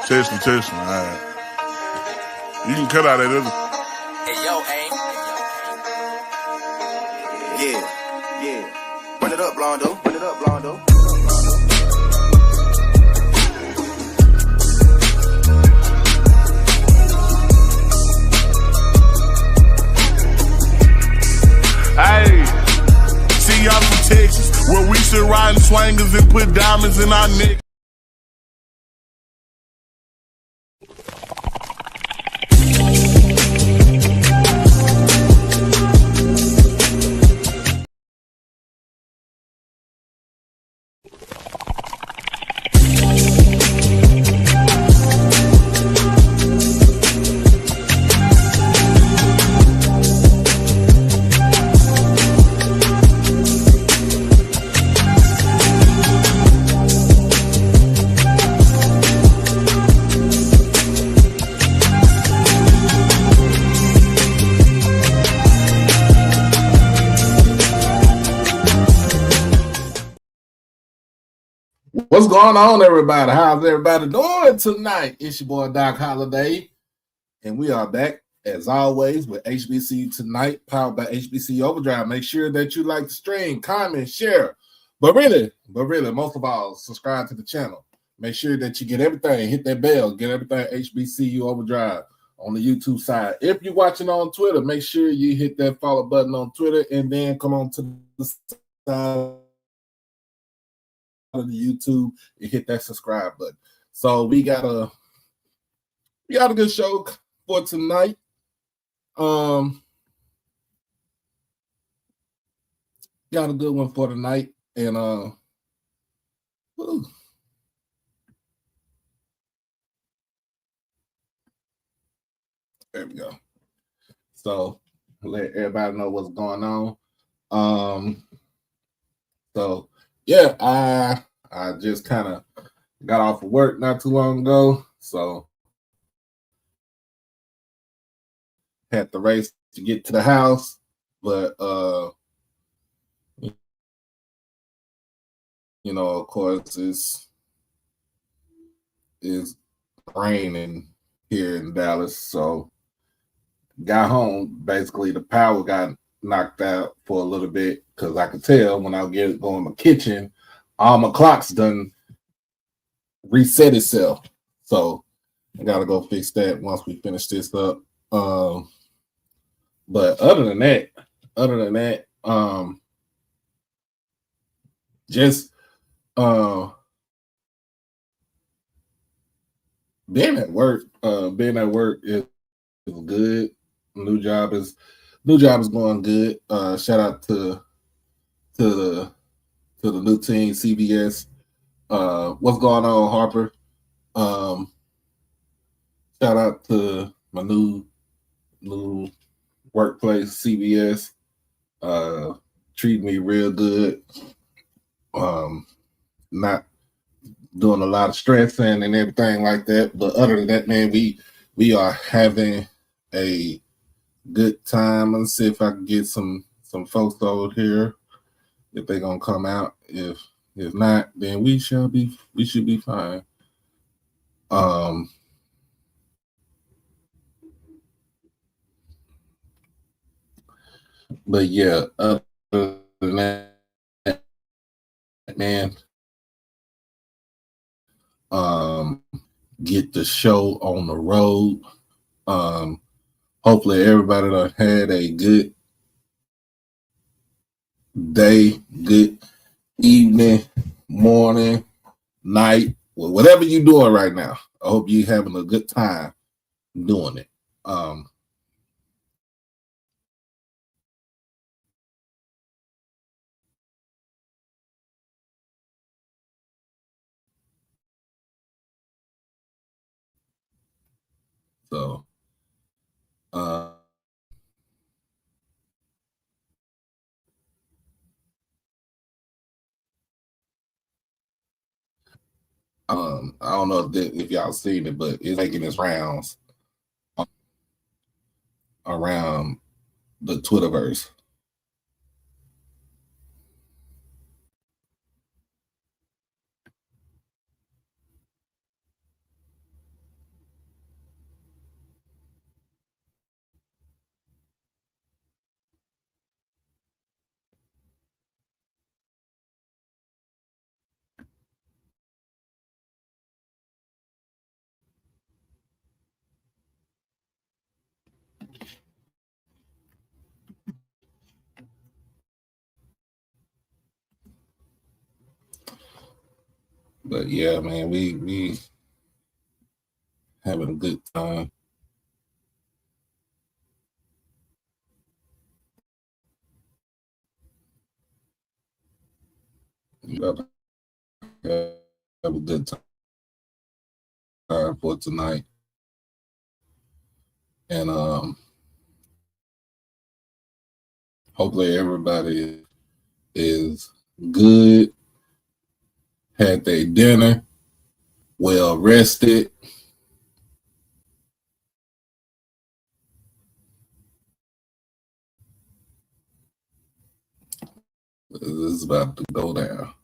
Testing. All right. You can cut out that other. Hey, yo, aim. Yeah. Run it up, Blondo. Hey, see y'all from Texas, where we sit riding swangers and put diamonds in our neck. What's going on, everybody? How's everybody doing tonight? It's your boy Doc Holiday, and we are back as always with HBCU Tonight, powered by HBCU Overdrive. Make sure that you like the stream, comment, share, but really, most of all, subscribe to the channel. Make sure that you get everything, hit that bell, get everything HBCU Overdrive on the YouTube side. If you're watching on Twitter, make sure you hit that follow button on Twitter, and then come on to the side of the YouTube and hit that subscribe button. So we got a good show for tonight. Got a good one for tonight, and there we go. So let everybody know what's going on. So yeah, I just kind of got off of work not too long ago, so had to race to get to the house, but of course it's raining here in Dallas, so got home. Basically, the power got knocked out for a little bit because I could tell when I go in my kitchen, all my clocks done reset itself. So I gotta go fix that once we finish this up. But other than that, just being at work is good. New job is going good. Shout out to the new team, CBS. What's going on, Harper? Shout out to my new workplace, CBS. Treat me real good. Not doing a lot of stressing and everything like that. But other than that, man, we are having a good time. Let's see if I can get some folks over here, if they're gonna come out. If not, then we should be fine. But yeah, other than that, man, get the show on the road. Hopefully everybody done had a good day, good evening, morning, night, whatever you're doing right now. I hope you're having a good time doing it. So I don't know if y'all seen it, but it's making its rounds around the Twitterverse. But yeah, man, we having a good time. Have a good time for tonight. And hopefully everybody is good, had their dinner, well rested. This is about to go down.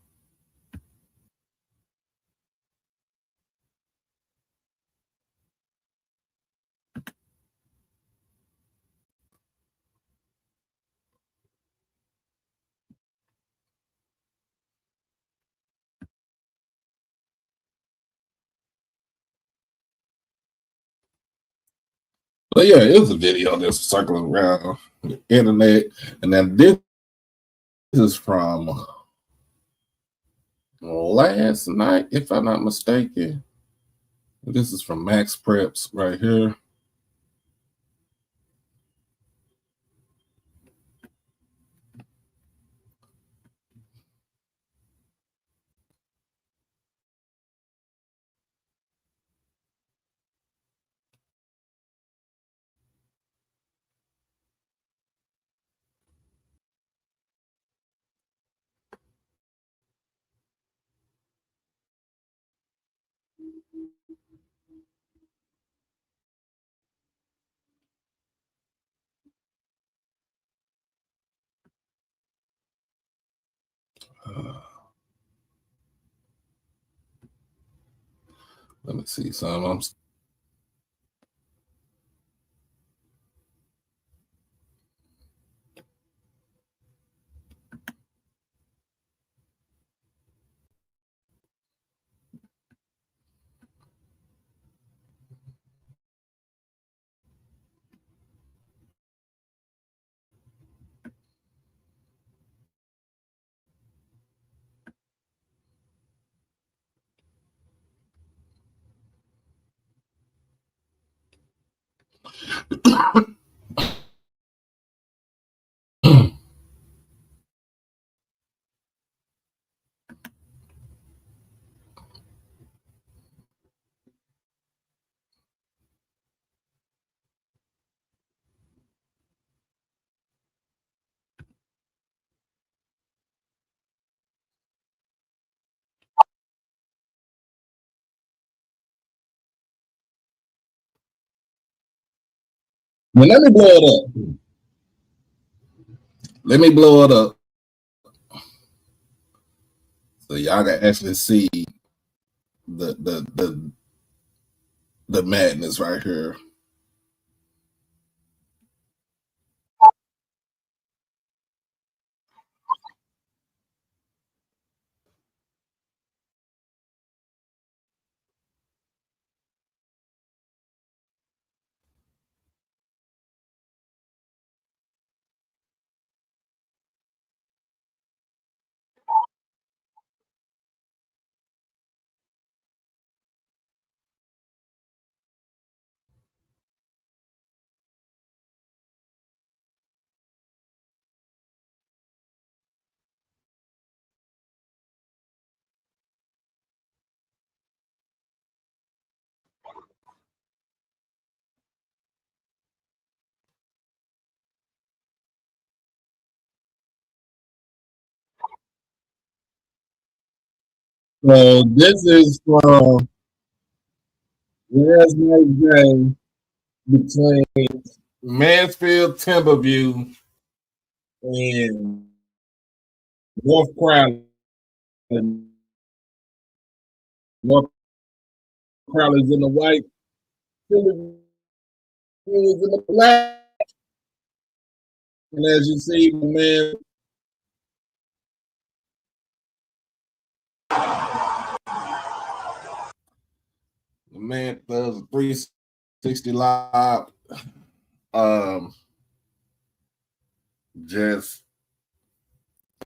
But yeah, it was a video that's circling around the internet. And then this is from last night, if I'm not mistaken. This is from Max Preps right here. Let me see some. Well, let me blow it up. Let me blow it up so y'all can actually see the madness right here. So this is from last night's game between Mansfield Timberview and North Crowley. North Crowley's in the white, Timberview is in the black. And as you see, the man does a 360 lob. Just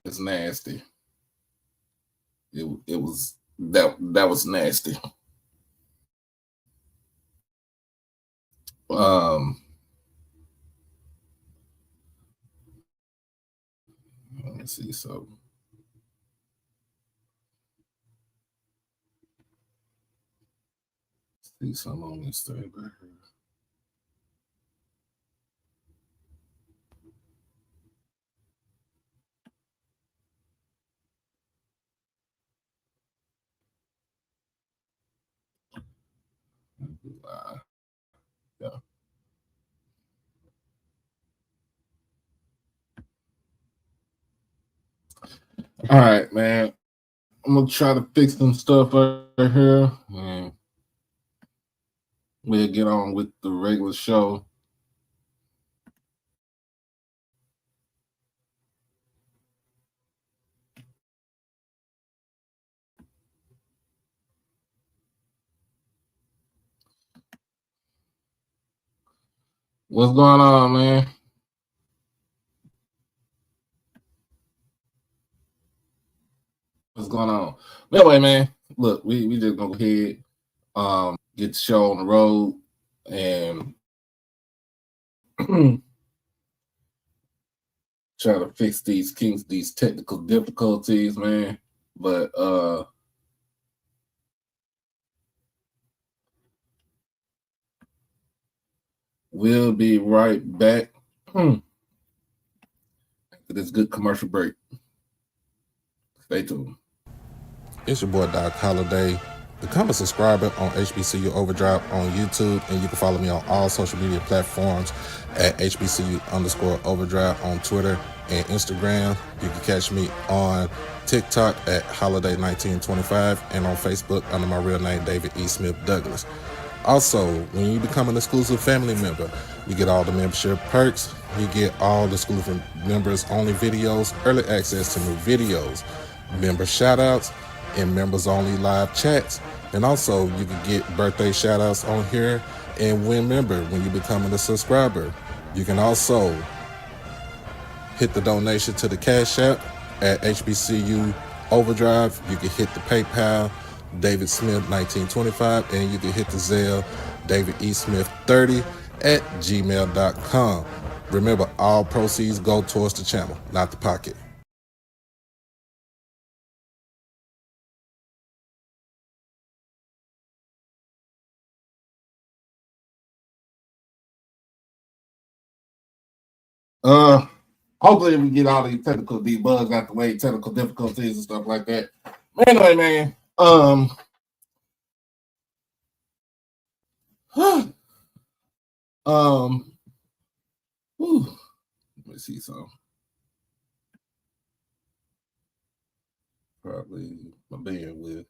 it's nasty. It was That was nasty. Let me see. So see something on this thing right here. Yeah. All right, man. I'm gonna try to fix some stuff right here, and we'll get on with the regular show. What's going on, man? What's going on? Anyway, man, look, we just gonna go ahead, get the show on the road, and try to fix these technical difficulties, man. But we'll be right back after this good commercial break. Stay tuned. It's your boy Doc Holiday. Become a subscriber on HBCU Overdrive on YouTube, and you can follow me on all social media platforms at HBCU_Overdrive on Twitter and Instagram. You can catch me on TikTok at Holiday1925 and on Facebook under my real name, David E. Smith Douglas. Also, when you become an exclusive family member, you get all the membership perks. You get all the exclusive members only videos, early access to new videos, member shoutouts, and members only live chats. And also you can get birthday shoutouts on here and win member when you become a subscriber. You can also hit the donation to the Cash App at HBCU Overdrive. You can hit the PayPal David Smith 1925, and you can hit the Zelle David E. Smith 30 at gmail.com. Remember, all proceeds go towards the channel, not the pocket. Hopefully we get all these technical debugs out the way, technical difficulties and stuff like that. Anyway, man, let me see some. Probably my bandwidth.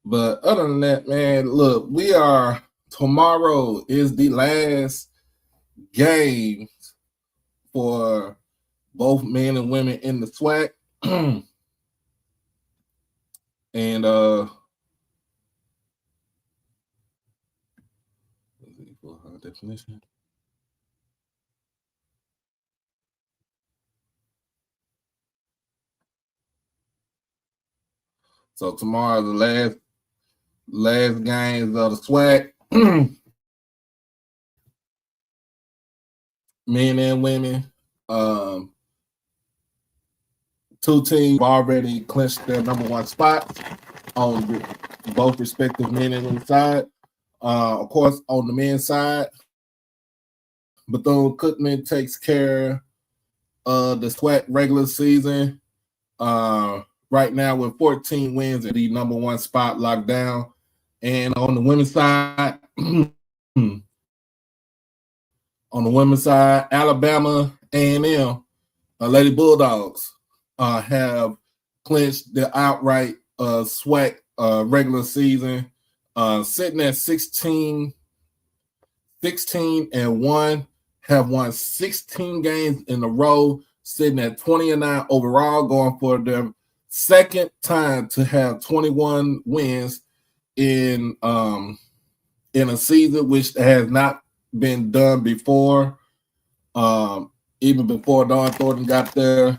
But other than that, man, look, tomorrow is the last game for both men and women in the SWAC. And definition. So tomorrow the last games of the SWAC. Men and women. Two teams already clinched their number one spot on both respective men and women's side. Of course, on the men's side, Bethune-Cookman takes care of the SWAC regular season. Right now with 14 wins and the number one spot locked down. And on the women's side, Alabama A&M, Lady Bulldogs, have clinched the outright SWAC regular season, sitting at 16-1, have won 16 games in a row, sitting at 20-9 overall, going for their second time to have 21 wins in a season, which has not been done before. Even before Don Thornton got there,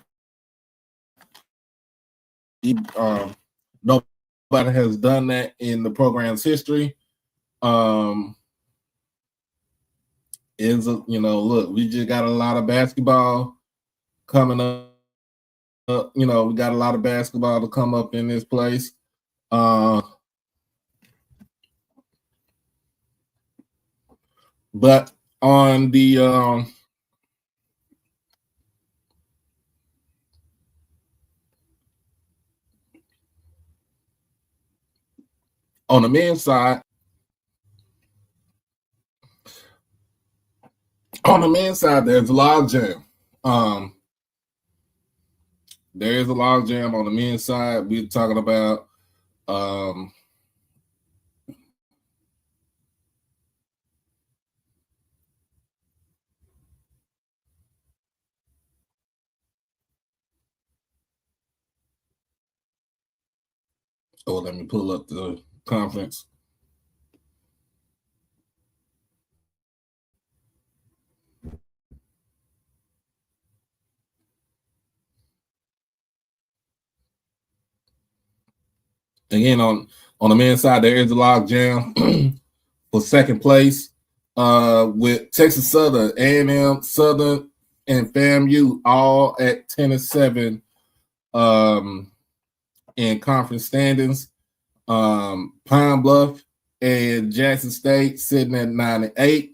nobody has done that in the program's history. Look, we just got a lot of basketball coming up. We got a lot of basketball to come up in this place. But on the men's side, there's a log jam. There is a log jam on the men's side. We're talking about let me pull up the conference. Again, on the men's side, there is a log jam for second place with Texas Southern, A&M, Southern, and FAMU all at 10-7 in conference standings. Pine Bluff and Jackson State sitting at 9-8.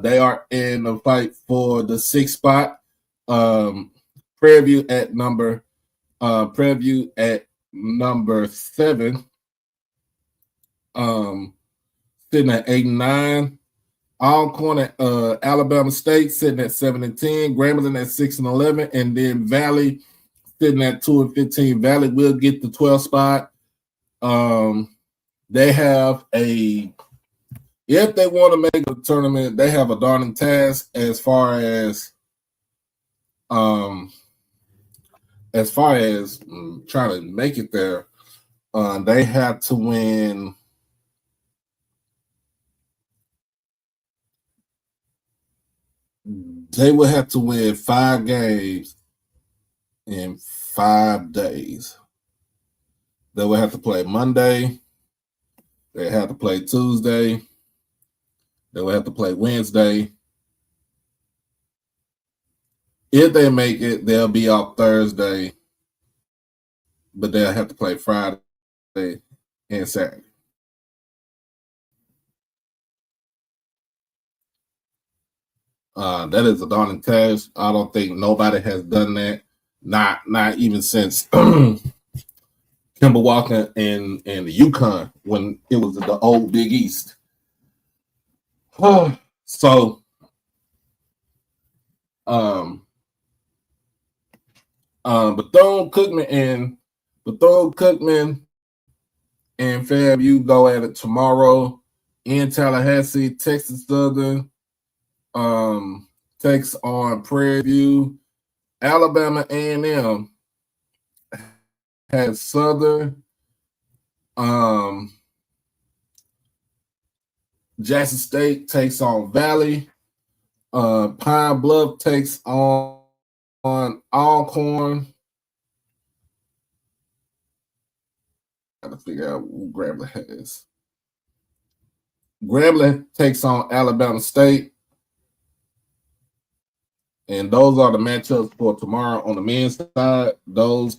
They are in the fight for the 6th spot. Prairie View at number 7, sitting at 8-9. Alcorn, Alabama State sitting at 7-10. Grambling at 6-11, and then Valley sitting at 2-15. Valley will get the 12th spot. They have if they want to make a tournament, they have a daunting task as far as trying to make it there. They have to win. They will have to win 5 games in 5 days. They will have to play Monday. They have to play Tuesday. They will have to play Wednesday. If they make it, they'll be off Thursday, but they'll have to play Friday and Saturday. That is a daunting task. I don't think nobody has done that. Not even since Kemba Walker and the UConn when it was the old Big East. So, Bethune-Cookman and FAMU go at it tomorrow in Tallahassee. Texas Southern takes on Prairie View. Alabama A&M has Southern. Jackson State takes on Valley. Pine Bluff takes on Alcorn. Got to figure out who Grambling has. Grambling takes on Alabama State. And those are the matchups for tomorrow on the men's side. Those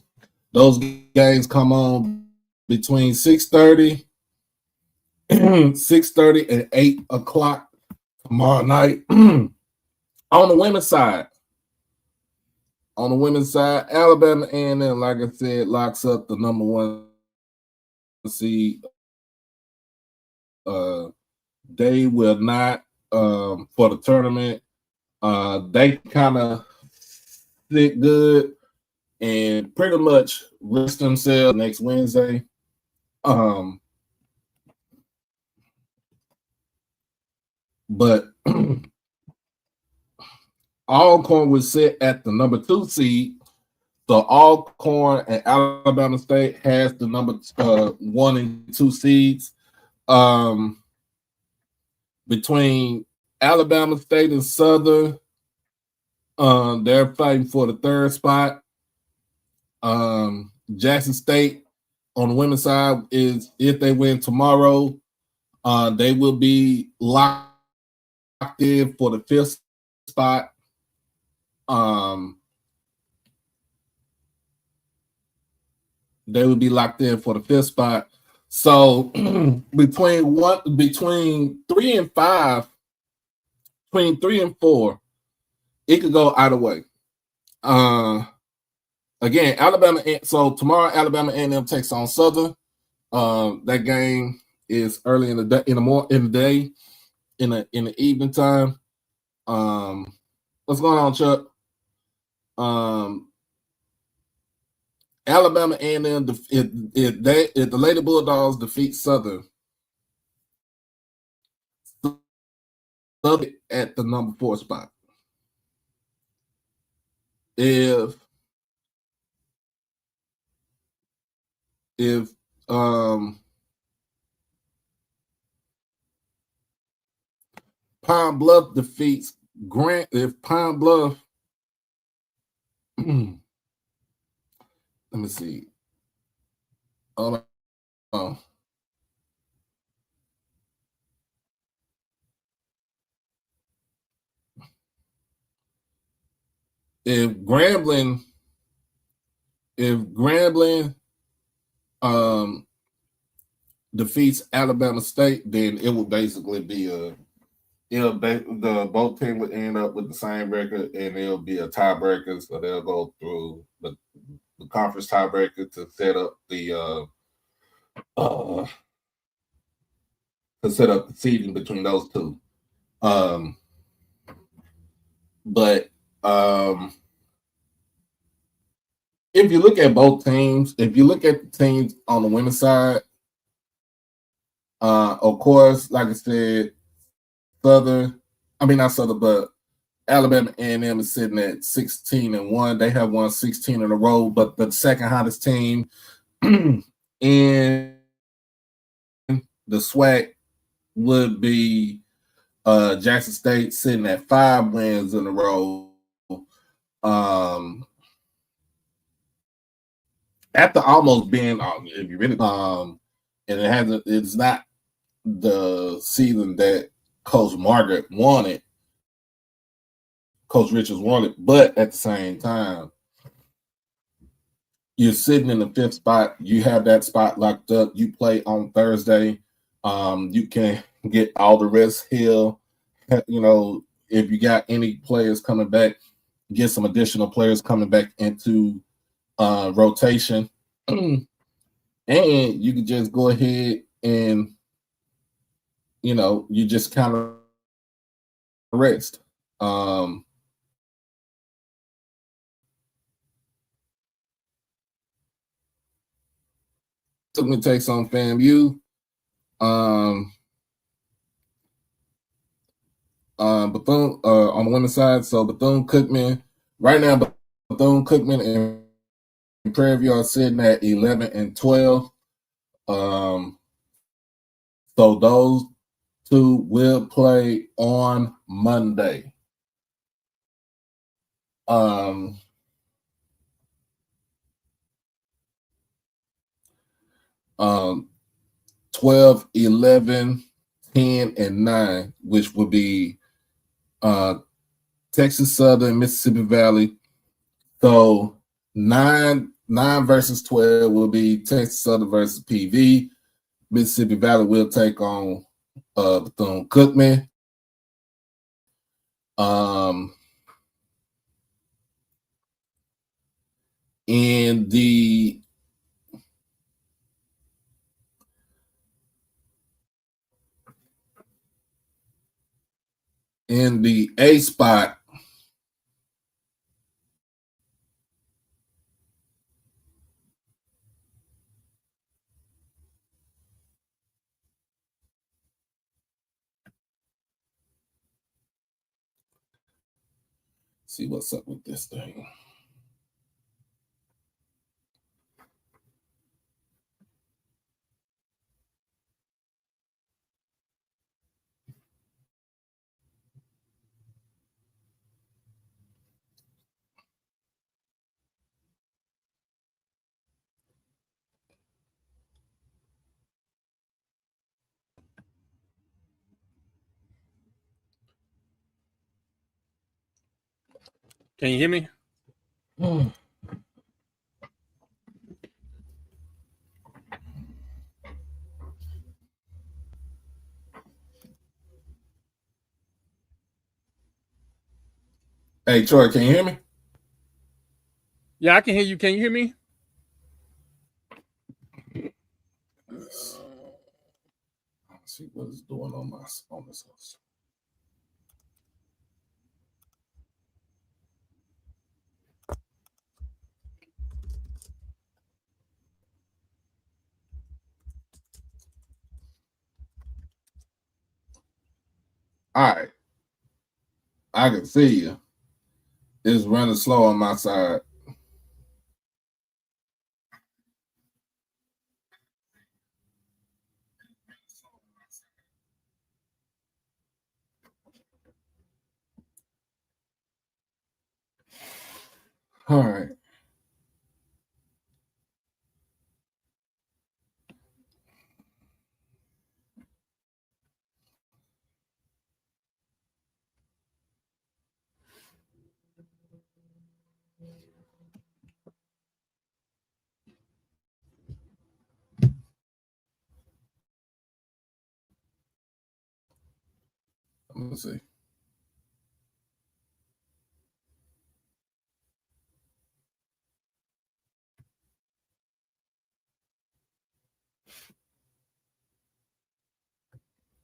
games come on between 6:30 and 8 o'clock tomorrow night. On the women's side, Alabama A&M, like I said, locks up the number 1 seed. They will not for the tournament. They kind of sit good and pretty much rest themselves next Wednesday. But Alcorn will sit at the number 2 seed. So Alcorn and Alabama State has the number 1 and 2 seeds. Between Alabama State and Southern, They're fighting for the third spot. Jackson State on the women's side is, if they win tomorrow, they will be locked in for the fifth spot. They would be locked in for the fifth spot. So between 3 and 5, between 3 and 4, it could go either way. Again, Alabama. So tomorrow, Alabama A&M takes on Southern. That game is early in the day, in the evening time. What's going on, Chuck? Alabama A&M, if the Lady Bulldogs defeat Southern at the number 4 spot. If Pine Bluff defeats Grant, if Pine Bluff, let me see. If Grambling defeats Alabama State, then it will basically be the both teams would end up with the same record, and it'll be a tiebreaker. So they'll go through the conference tiebreaker to set up the seeding between those two. But if you look at both teams, if you look at the teams on the women's side, of course, like I said, not Southern, but Alabama A&M is sitting at 16-1. They have won 16 in a row, but the second hottest team in the SWAC would be Jackson State, sitting at 5 wins in a row. After almost being, if you really, and it's not the season that Coach Margaret wanted, Coach Richards wanted, but at the same time, you're sitting in the 5th spot. You have that spot locked up. You play on Thursday. You can get all the rest here. You know, if you got any players coming back, get some additional players coming back into rotation. And you can just go ahead and, you just kind of rest. Took me takes on FAMU. Bethune on the women's side. So Bethune-Cookman right now, Bethune-Cookman and Prairie View are sitting at 11 and 12. So those two will play on Monday. 12, 11, 10, and 9, which would be Texas Southern, Mississippi Valley. So 9 versus 12 will be Texas Southern versus PV. Mississippi Valley will take on Bethune-Cookman. In the A spot, see what's up with this thing. Can you hear me? Hey, Troy, can you hear me? Yeah, I can hear you. Can you hear me? Let's see what it's doing on this house. All right. I can see you. It's running slow on my side. All right. Let me see.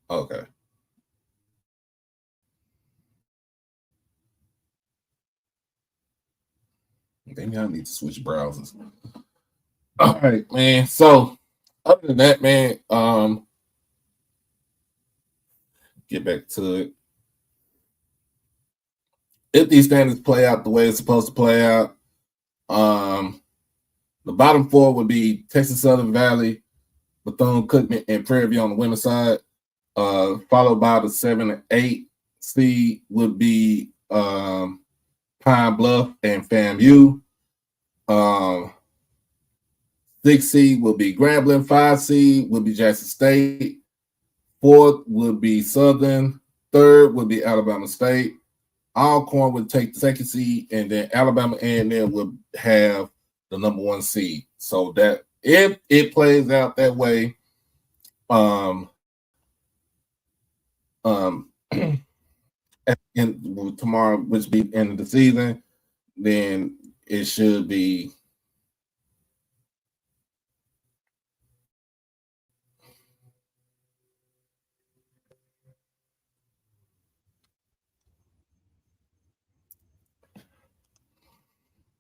Okay. Maybe I need to switch browsers. All right, man. So other than that, man, get back to it. If these standings play out the way it's supposed to play out, the bottom four would be Texas Southern Valley, Bethune-Cookman, and Prairie View on the women's side. Followed by the 7 and 8 seed would be Pine Bluff and FAMU. 6 seed would be Grambling. 5 seed would be Jackson State. 4th would be Southern. 3rd would be Alabama State. Alcorn would take the 2nd seed, and then Alabama A&M would have the number 1 seed. So that if it plays out that way, and tomorrow, which be the end of the season, then it should be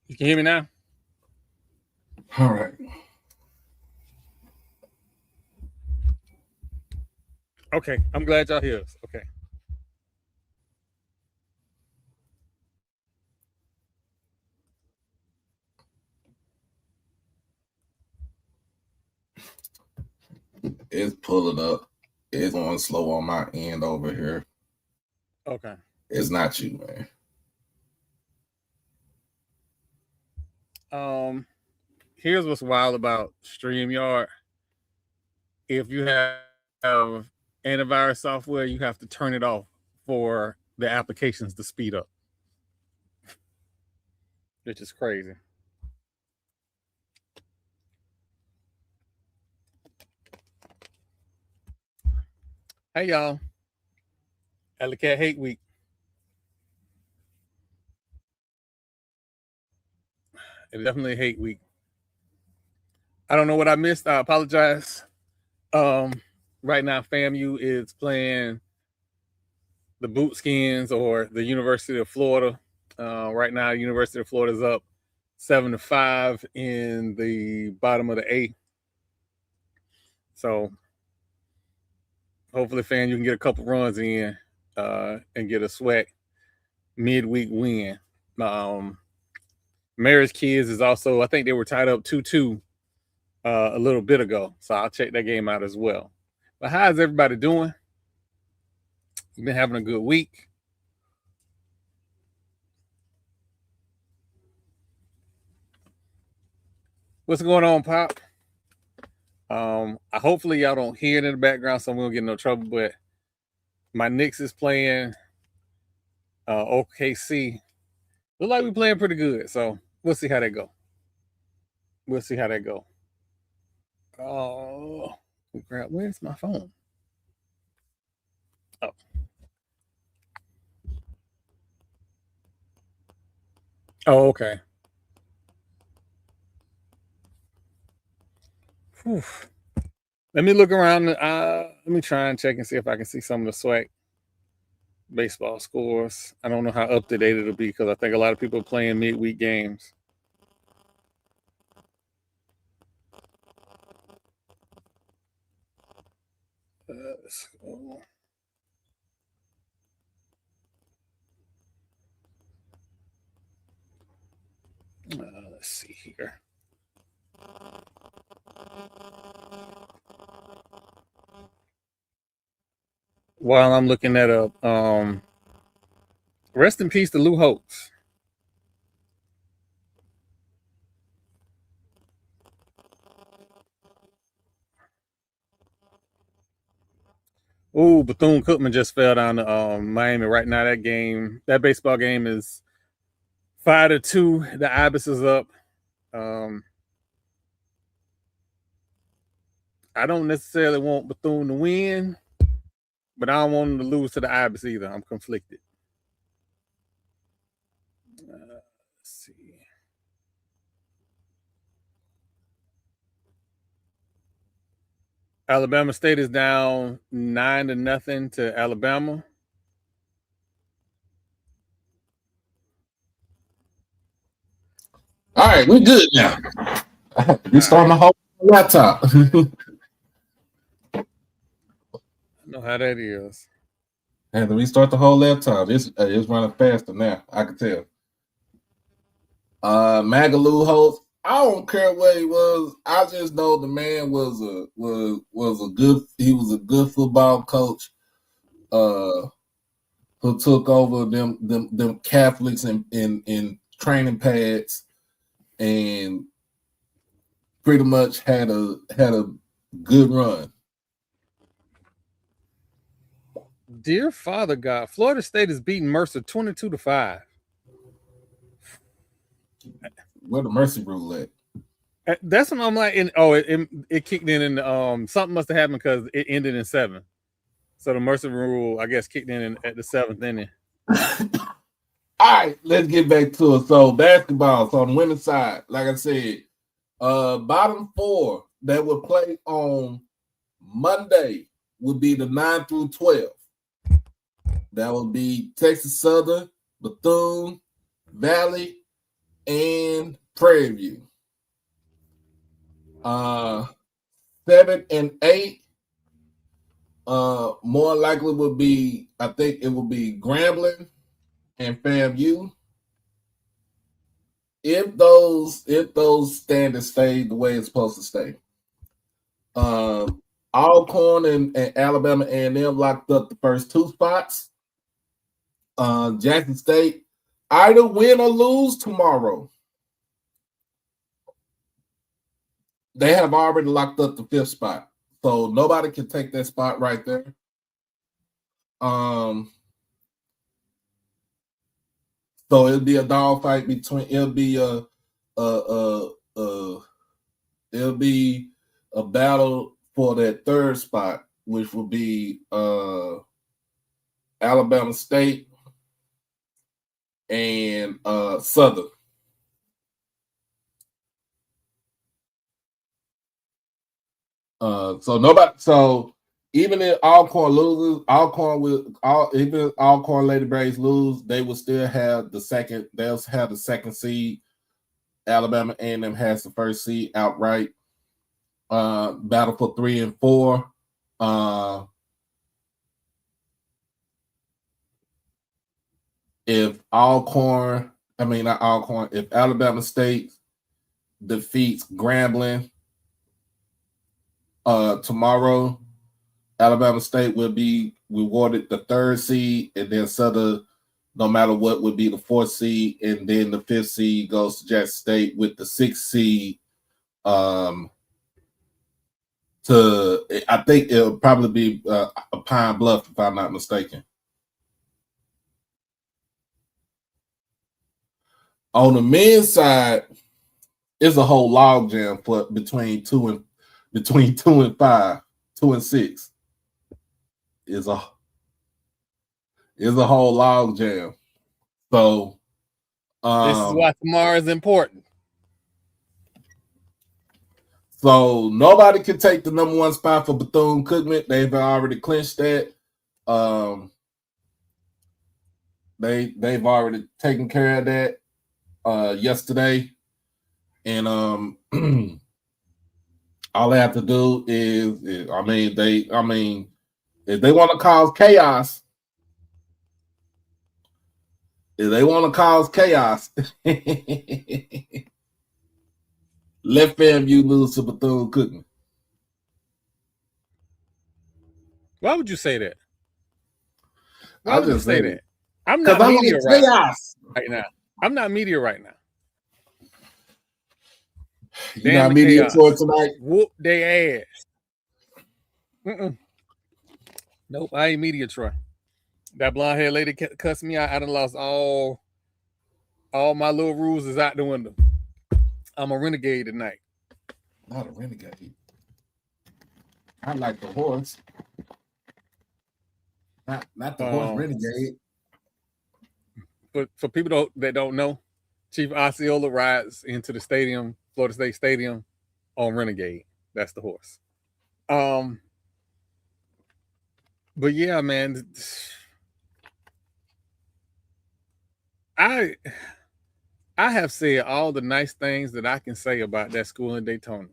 You can hear me now? all right. Okay, I'm glad y'all hear us. Okay. It's pulling up. It's going slow on my end over here. Okay. It's not you, man. Here's what's wild about StreamYard. If you have antivirus software, you have to turn it off for the applications to speed up, which is crazy. Hey, y'all. Alley Cat Hate Week. It's definitely a hate week. I don't know what I missed. I apologize. Right now, FAMU is playing the Bootskins or the University of Florida. Right now, University of Florida is up 7-5 in the bottom of the A. So hopefully, FAMU can get a couple runs in and get a SWAC midweek win. Mary's Kids is also, I think they were tied up 2-2 a little bit ago. So I'll check that game out as well. But how's everybody doing? You've been having a good week. What's going on, Pop? Hopefully y'all don't hear it in the background, so we won't get in no trouble. But my Knicks is playing OKC Look like we're playing pretty good, so we'll see how that go. We'll see how that go. Oh, crap! Where's my phone? Oh. Oh, okay. Whew. Let me look around. Let me try and check and see if I can see some of the SWAC baseball scores. I don't know how up to date it'll be because I think a lot of people are playing midweek games. Let's go. Let's see here. While I'm looking that up, rest in peace to Lou Holtz. Ooh, Bethune-Cookman just fell down to Miami right now. That baseball game is 5-2. The Ibis is up. I don't necessarily want Bethune to win, but I don't want them to lose to the Ibis either. I'm conflicted. Let's see. Alabama State is down 9-0 to Alabama. All right, we good now. We starting my whole laptop. I know how that is. And to restart the whole laptop. It's running faster now. I can tell. Magaloo Holtz. I don't care what he was. I just know the man was a good football coach. Who took over them Catholics in training pads and pretty much had a good run. Dear Father God, Florida State is beating Mercer 22-5. Where the mercy rule at? That's when I'm like, it kicked in, and something must have happened because it ended in 7. So the mercy rule, I guess, kicked in at the 7th inning. All right, let's get back to it. So basketball, so on the women's side, like I said, bottom 4 that would play on Monday would be the 9 through 12. That would be Texas Southern, Bethune, Valley, and Prairie View. 7 and 8, more likely would be, I think it would be Grambling and FAMU. If those standards stay the way it's supposed to stay. Alcorn and Alabama A&M locked up the first 2 spots. Jackson State either win or lose tomorrow. They have already locked up the 5th spot. So nobody can take that spot right there. So it'll be a dogfight between. It'll be a battle for that 3rd spot, which will be Alabama State and Southern. So even if Alcorn loses, even if Alcorn Lady Braves lose, they will still have the second. They'll have the 2nd seed. Alabama A&M has the 1st seed outright. Battle for 3 and 4. If Alabama State defeats Grambling tomorrow, Alabama State will be rewarded the 3rd seed, and then Southern, no matter what, would be the 4th seed, and then the 5th seed goes to Jackson State with the 6th seed. I think it'll probably be a Pine Bluff, if I'm not mistaken. On the men's side, it's a whole log jam for between 2 and 5, 2 and 6. Is a whole log jam. So this is why tomorrow is important. So nobody can take the number 1 spot for Bethune-Cookman. They've already clinched that. They've already taken care of that yesterday, and all they have to do is if they want to cause chaos, let FAMU lose to Bethune-Cookman. Why would you say that? Why I would you just say say that? I'm not media right now. I'm not media right now. You're not media for tonight? Whoop they ass. Nope, I ain't media Troy. That blonde haired lady cussed me out. I done lost all my little rules is out the window. I'm a renegade tonight. Not a renegade. I like the horse. Not the horse renegade. But for people that don't know, Chief Osceola rides into the stadium, Florida State Stadium, on Renegade. That's the horse. But yeah, man, I have said all the nice things that I can say about that school in Daytona.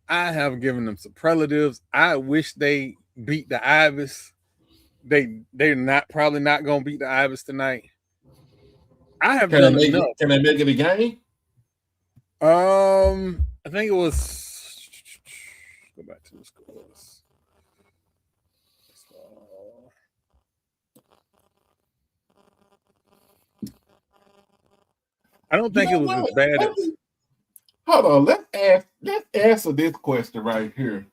I have given them superlatives. I wish they beat the Ivies. They're probably not gonna beat the Ivies tonight. I have done enough. Can they make it a game? I think it was. Go back to the scores. I don't think it was as bad as. Hold on, let's answer this question right here.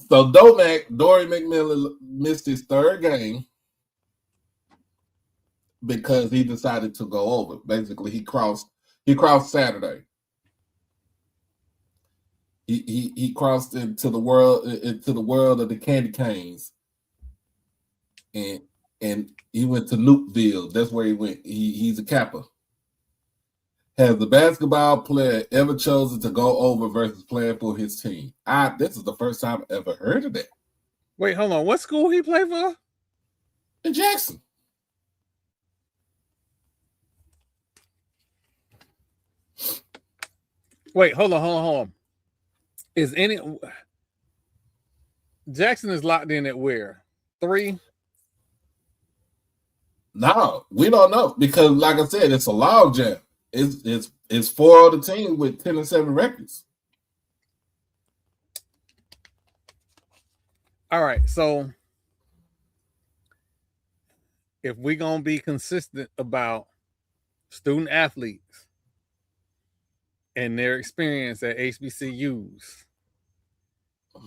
So Dory McMillan missed his 3rd game because he decided to go over. Basically, he crossed Saturday. He crossed into the world of the candy canes, and he went to Nukeville. That's where he went. He's a Kappa. Has the basketball player ever chosen to go over versus playing for his team? This is the first time I've ever heard of that. Wait, hold on. What school he played for? In Jackson. Wait, hold on. Jackson is locked in at where? 3? No, we don't know because, like I said, it's a log jam. It's 4 other teams with 10-7 records. All right, so if we're gonna be consistent about student athletes and their experience at HBCUs,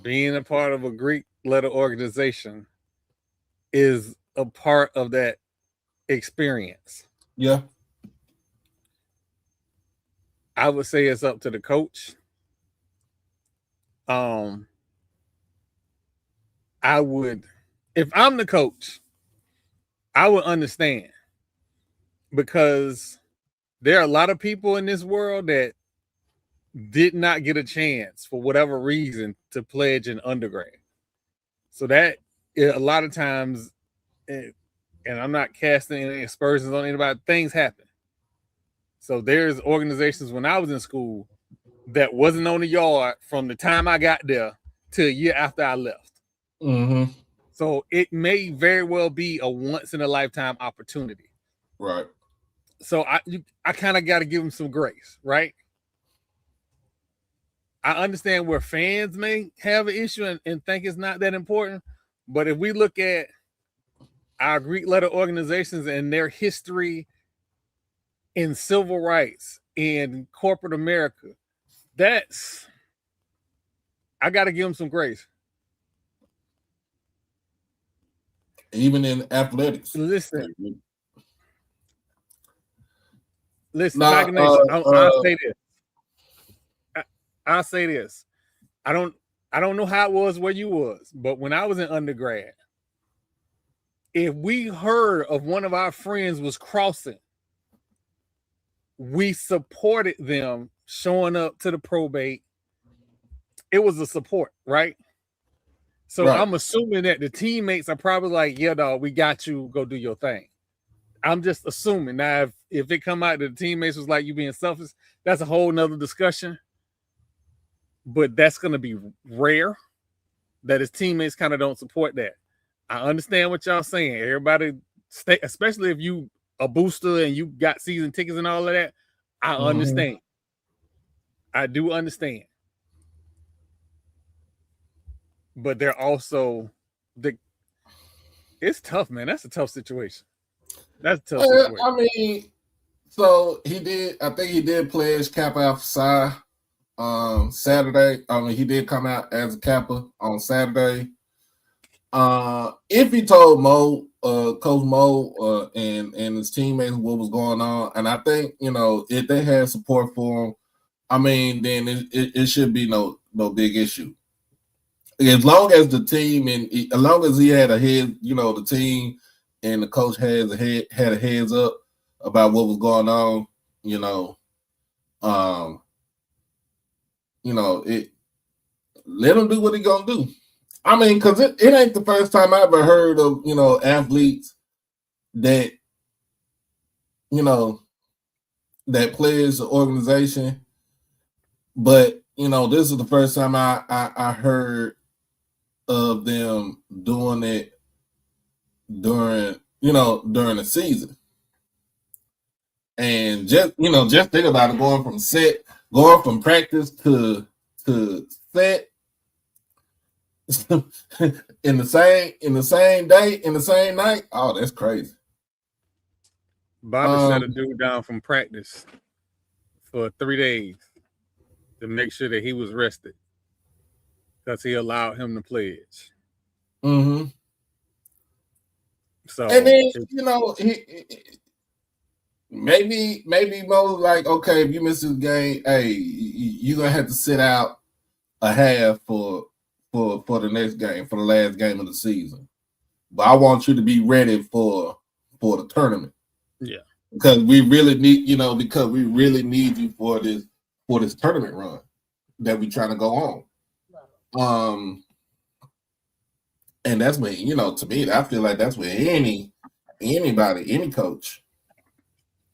being a part of a Greek letter organization is a part of that experience. Yeah. I would say it's up to the coach. I would, if I'm the coach, I would understand because there are a lot of people in this world that did not get a chance for whatever reason to pledge an undergrad. So that a lot of times, and I'm not casting any aspersions on anybody, things happen. So there's organizations when I was in school that wasn't on the yard from the time I got there to a year after I left. Mm-hmm. So it may very well be a once in a lifetime opportunity. Right. So I kind of got to give them some grace, right? I understand where fans may have an issue and think it's not that important. But if we look at our Greek letter organizations and their history in civil rights in corporate America, I got to give them some grace. even in athletics. Listen, Now, Tiger Nation. I'll say this. I'll say this. I don't know how it was where you was, but when I was in undergrad, if we heard of one of our friends was crossing, we supported them showing up to the probate. It was a support, right? So right. I'm assuming that the teammates are probably like, yeah, dog, we got you, go do your thing. I'm just assuming. Now, if it come out that the teammates was like you being selfish, that's a whole nother discussion. But that's going to be rare that his teammates kind of don't support that. I understand what y'all saying. Everybody stay, especially if you a booster and you got season tickets and all of that. I understand. I do understand. But they're also it's tough, man. That's a tough situation. That's a tough situation. I mean, so he did. I think he did pledge Kappa Alpha Psi Saturday. I mean, he did come out as a Kappa on Saturday. If he told Mo, Coach Mo, and his teammates what was going on, and I think if they had support for him, I mean, then it should be no big issue. As long as the team and as long as he had a head, the team and the coach had a heads up about what was going on, it let him do what he gonna do. I mean, because it ain't the first time I ever heard of athletes that that plays the organization, but this is the first time I heard of them doing it during the season. And just think about it, going from practice to set in the same day, in the same night. Oh, that's crazy. Bobby shut a dude down from practice for 3 days to make sure that he was rested because he allowed him to pledge. Mm-hmm. So, and then maybe Mo's like, okay, if you miss this game, hey, you're gonna have to sit out a half for the next game, for the last game of the season. But I want you to be ready for the tournament. Yeah, because we really need you for this tournament run that we trying to go on. And that's when to me, I feel like that's when anybody, any coach,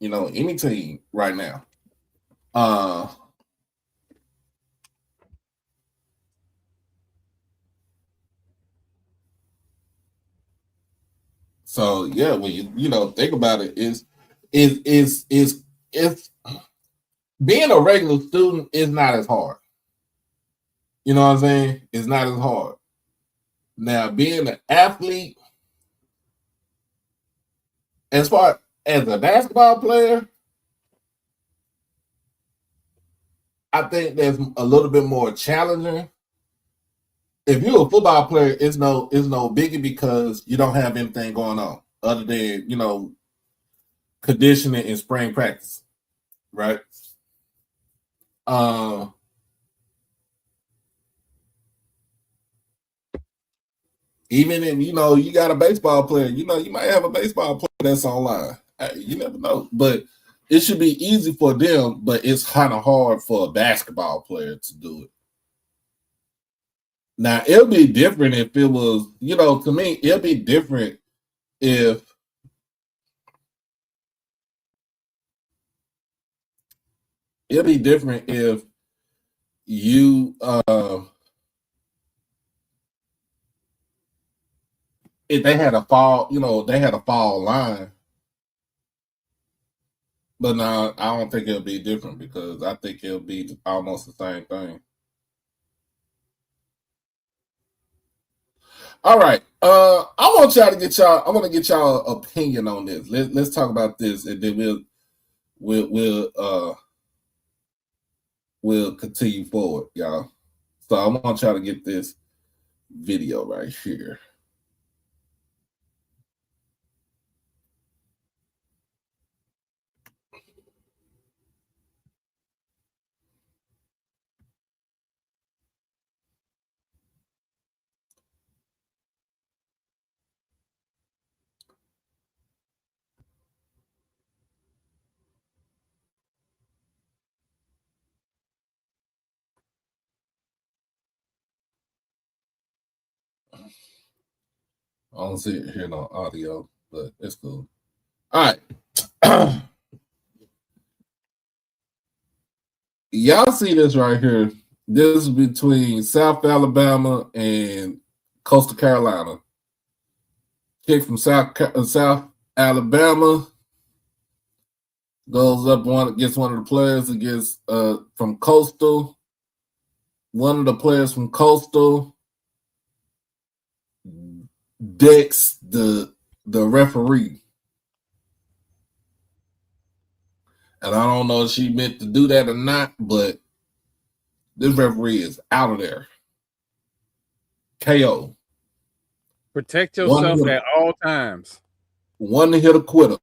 any team right now. So yeah, when you think about it, is being a regular student is not as hard. You know what I'm saying? It's not as hard. Now, being an athlete, as far as a basketball player, I think there's a little bit more challenging. If you're a football player, it's no biggie because you don't have anything going on other than conditioning and spring practice, right? Even if you got a baseball player, you might have a baseball player that's online. You never know, but it should be easy for them. But it's kind of hard for a basketball player to do it. Now it'll be different if it was, to me, it'll be different if you if they had a fall line. But no, I don't think it'll be different because I think it'll be almost the same thing. All right. I want to get y'all opinion on this. Let's talk about this, and then we'll continue forward, y'all. So I want y'all to get this video right here. don't see it here no audio, but it's cool. All right. Y'all see this right here. This is between South Alabama and Coastal Carolina. Kick from South Alabama goes up against one of the players against from Coastal. One of the players from Coastal decks the referee. And I don't know if she meant to do that or not, but this referee is out of there. KO. Protect yourself at all times. One to hit a quitter.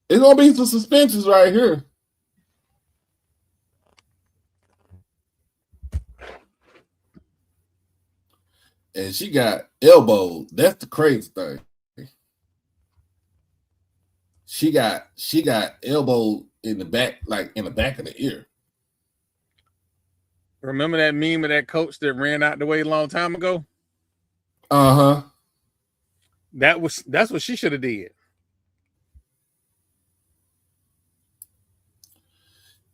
It's gonna be some suspensions right here. And she got elbowed. That's the crazy thing. She got elbowed in the back, like in the back of the ear. Remember that meme of that coach that ran out the way a long time ago? Uh-huh. That's what she should have did.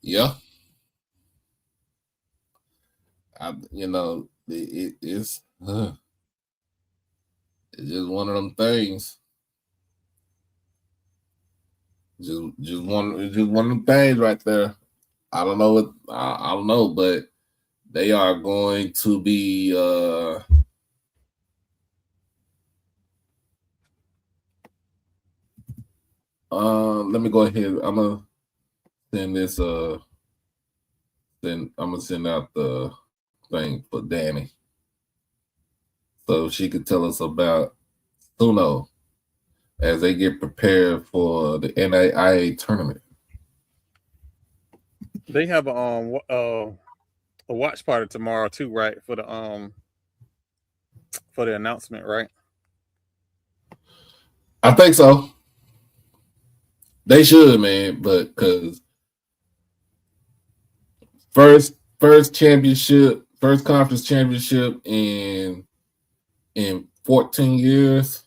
Yeah. It's just one of them things. Just one of them things right there. I don't know I don't know, but they are going to be let me go ahead. I'm gonna send this I'm gonna send out the thing for Danny so she could tell us about Suno as they get prepared for the NAIA tournament. They have a watch party tomorrow too, right? For the announcement, right? I think so. They should, man, but because first championship, first conference championship in 14 years.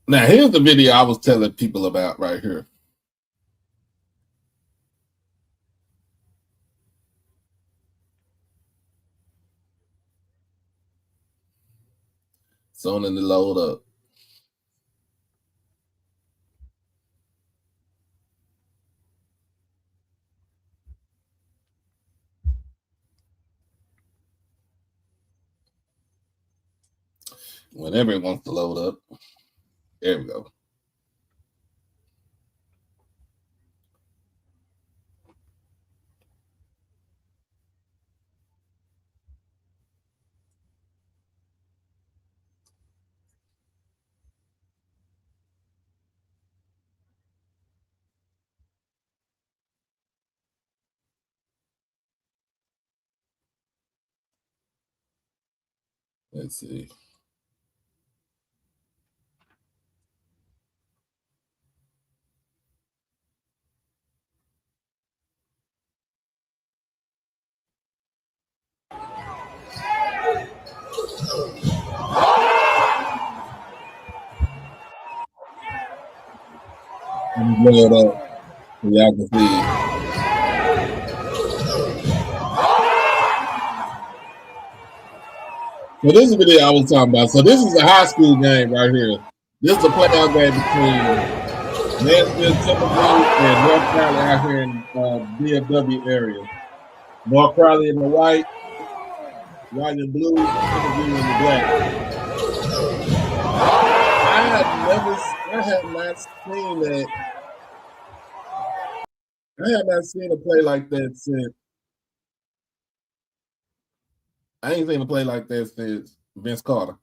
Now, here's the video I was telling people about right here. Soon in the load up. Whenever it wants to load up. There we go. Let's see. Let me blow it up so y'all can see. So this is the video I was talking about. So this is a high school game right here. This is a playoff game between Nashville Timberwolves and North Crowley out here in DFW area. North Crowley in the white and blue, Timberwolves in the black. I have not seen that. I have not seen a play like that since. I ain't seen a play like that since Vince Carter.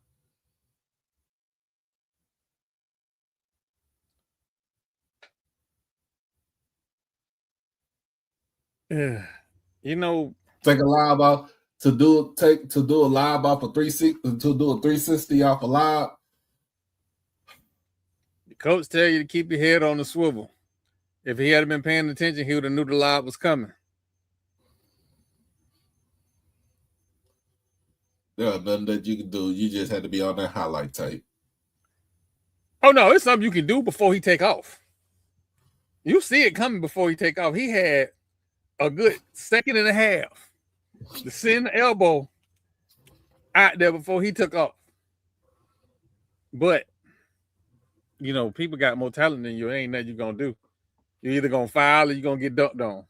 Yeah. You know, take a live off to do a live off a 360 to do a 360 off a live. The coach tell you to keep your head on the swivel. If he had been paying attention, he would have knew the live was coming. There was nothing that you could do. You just had to be on that highlight tape. Oh no, it's something you can do before he take off. You see it coming before he take off. He had a good second and a half to send the elbow out there before he took off. But you know, people got more talent than you. Ain't nothing you're gonna do. You're either gonna foul or you're gonna get dunked on.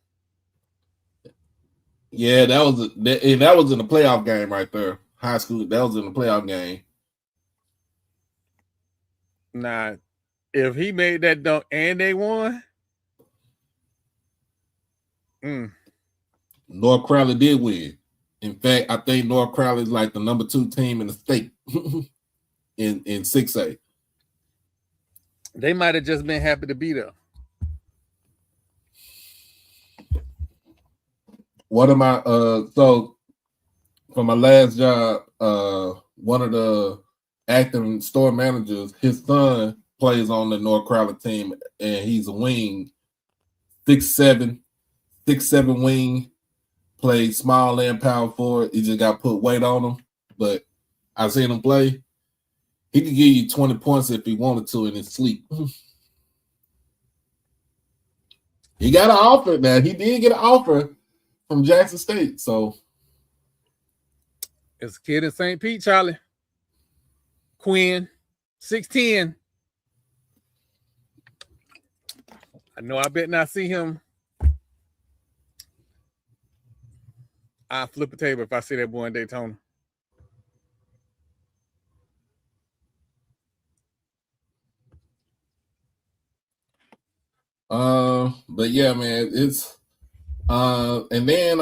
Yeah, that was in the playoff game right there. High school. That was in the playoff game. Nah, if he made that dunk and they won, North Crowley did win. In fact, I think North Crowley is like the number 2 team in the state in 6A. They might have just been happy to be there. One of my so for my last job, one of the acting store managers, his son plays on the North Crowley team, and he's a wing, 6'7" wing, plays small and power forward. He just got put weight on him, but I seen him play. He could give you 20 points if he wanted to in his sleep. He got an offer now. He did get an offer from Jackson State, so it's a kid in St. Pete, Charlie. Quinn, 6'10". I know I bet not see him. I'll flip a table if I see that boy in Daytona. But yeah, man, it's and then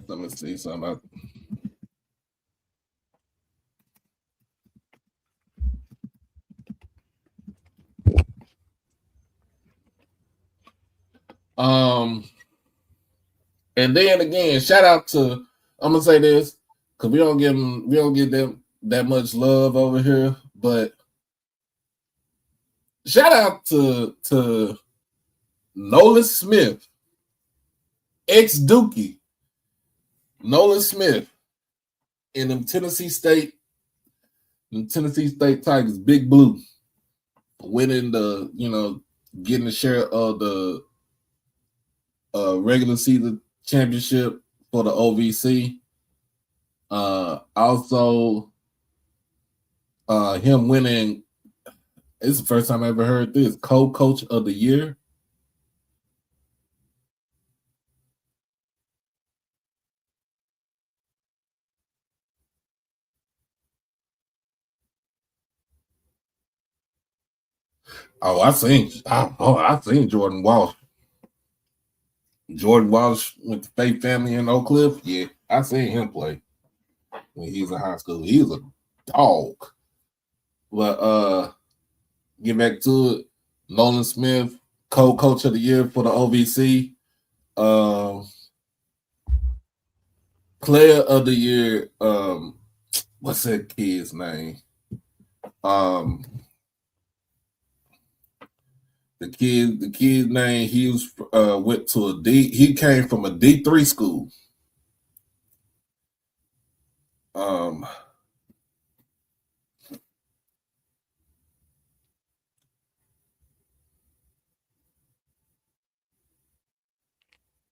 let me see something. And then again, shout out to, I'm gonna say this because we don't get them that much love over here, but shout out to Nolan Smith, ex-Dookie, Nolan Smith, in them Tennessee State Tigers, Big Blue, winning getting a share of the regular season championship for the OVC. Also, him winning. It's the first time I ever heard this. Co-coach of the year. Oh, I seen Jordan Walsh. Jordan Walsh with the Faith family in Oak Cliff. Yeah, I seen him play when he was in high school. He was a dog. But get back to it. Nolan Smith, co-coach of the year for the OVC. Player of the year. What's that kid's name? The kid's name, he was went to a D. He came from a D3 school.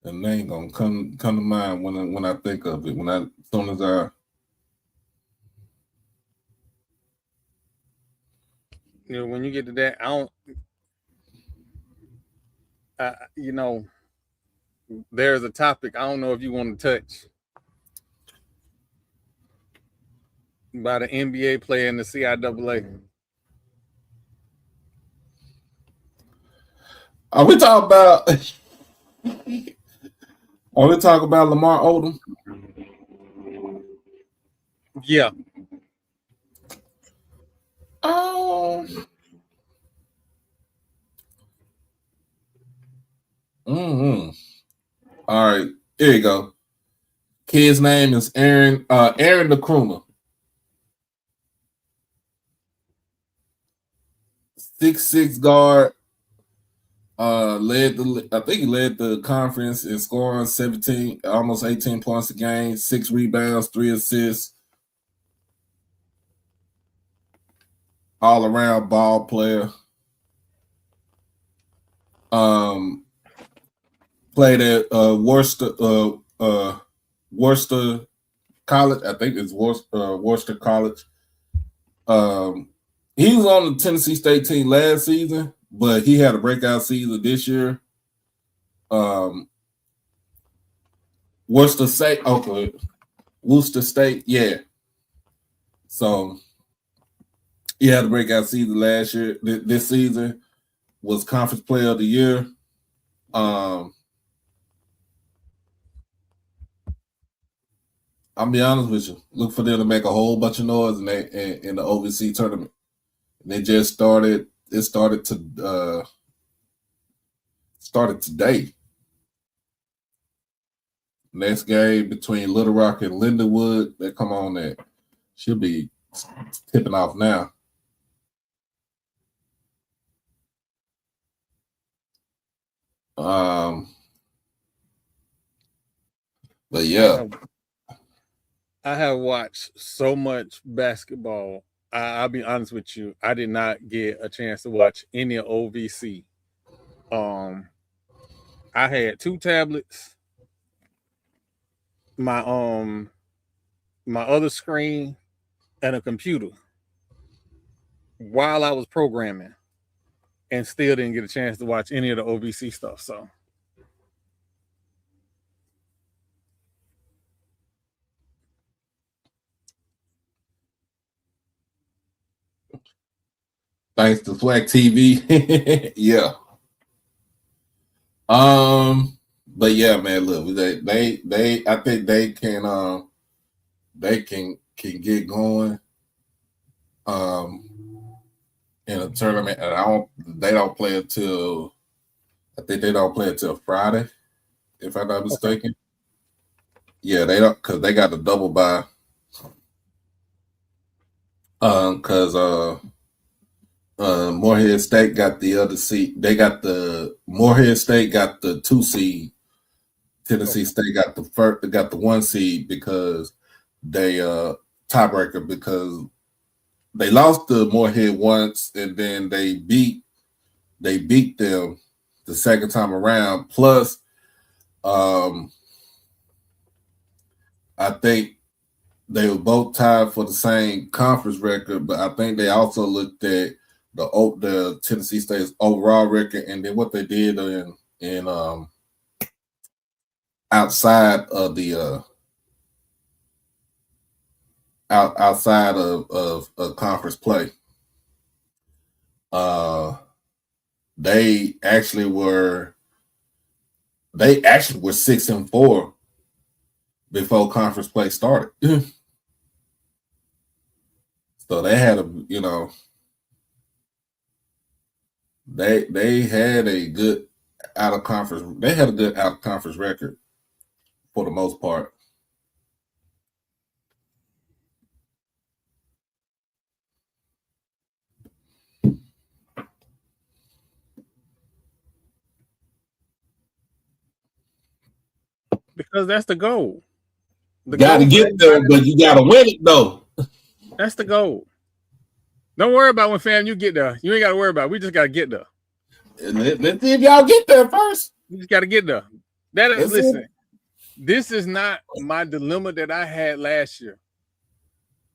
The name gonna come to mind when I think of it. As soon as I. When you get to that, I don't. There's a topic I don't know if you want to touch about an NBA player in the CIAA. Are we talking about Lamar Odom? Yeah. Mm-hmm. All right, here you go. Kid's name is Aaron Nkrumah. 6'6" guard. I think he led the conference in scoring 17, almost 18 points a game, 6 rebounds, 3 assists. All around ball player. Played at Worcester College. I think it's Worcester College. He was on the Tennessee State team last season, but he had a breakout season this year. Worcester State, yeah. So he had a breakout season last year. This season was Conference Player of the Year. I'll be honest with you. Look for them to make a whole bunch of noise in the OVC tournament. And they just started. It started today. Next game between Little Rock and Lindenwood. They come on that should be tipping off now. But yeah. I have watched so much basketball. I'll be honest with you. I did not get a chance to watch any OVC. I had 2 tablets, my other screen, and a computer while I was programming, and still didn't get a chance to watch any of the OVC stuff. So. Thanks to SWAC TV. Yeah. But yeah, man, look, they I think they can get going in a tournament, and I think they don't play until Friday, if I'm not mistaken. Okay. Yeah, they don't, because they got the double bye. Because Morehead State got the other seed. Morehead State got the 2 seed. Tennessee State got the 1 seed because they tiebreaker, because they lost to Morehead once and then they beat them the second time around. Plus, I think they were both tied for the same conference record, but I think they also looked at the Tennessee State's overall record, and then what they did in outside of the outside of conference play. They actually were 6-4 before conference play started. So they had they had a good out of conference record for the most part. Because that's the goal. You gotta get there, but you gotta win it though. That's the goal. Don't worry about when FAMU get there. You ain't gotta worry about it. We just gotta get there. Let's see if y'all get there first. You just gotta get there. Listen, this is not my dilemma that I had last year.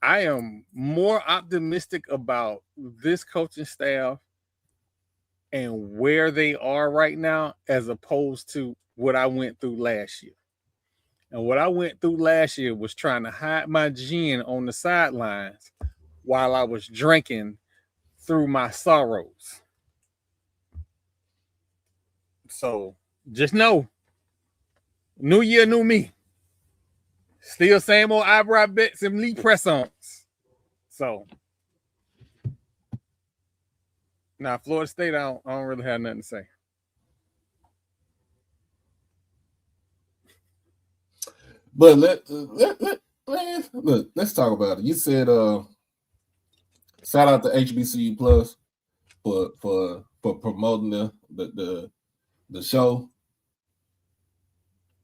I am more optimistic about this coaching staff and where they are right now as opposed to what I went through last year. And what I went through last year was trying to hide my gin on the sidelines while I was drinking through my sorrows. So just know, new year, new me. Still same old eyebrow bits and Lee press-ons. So now Florida State, I don't really have nothing to say. But let's talk about it. You said shout out to HBCU Plus for promoting the show.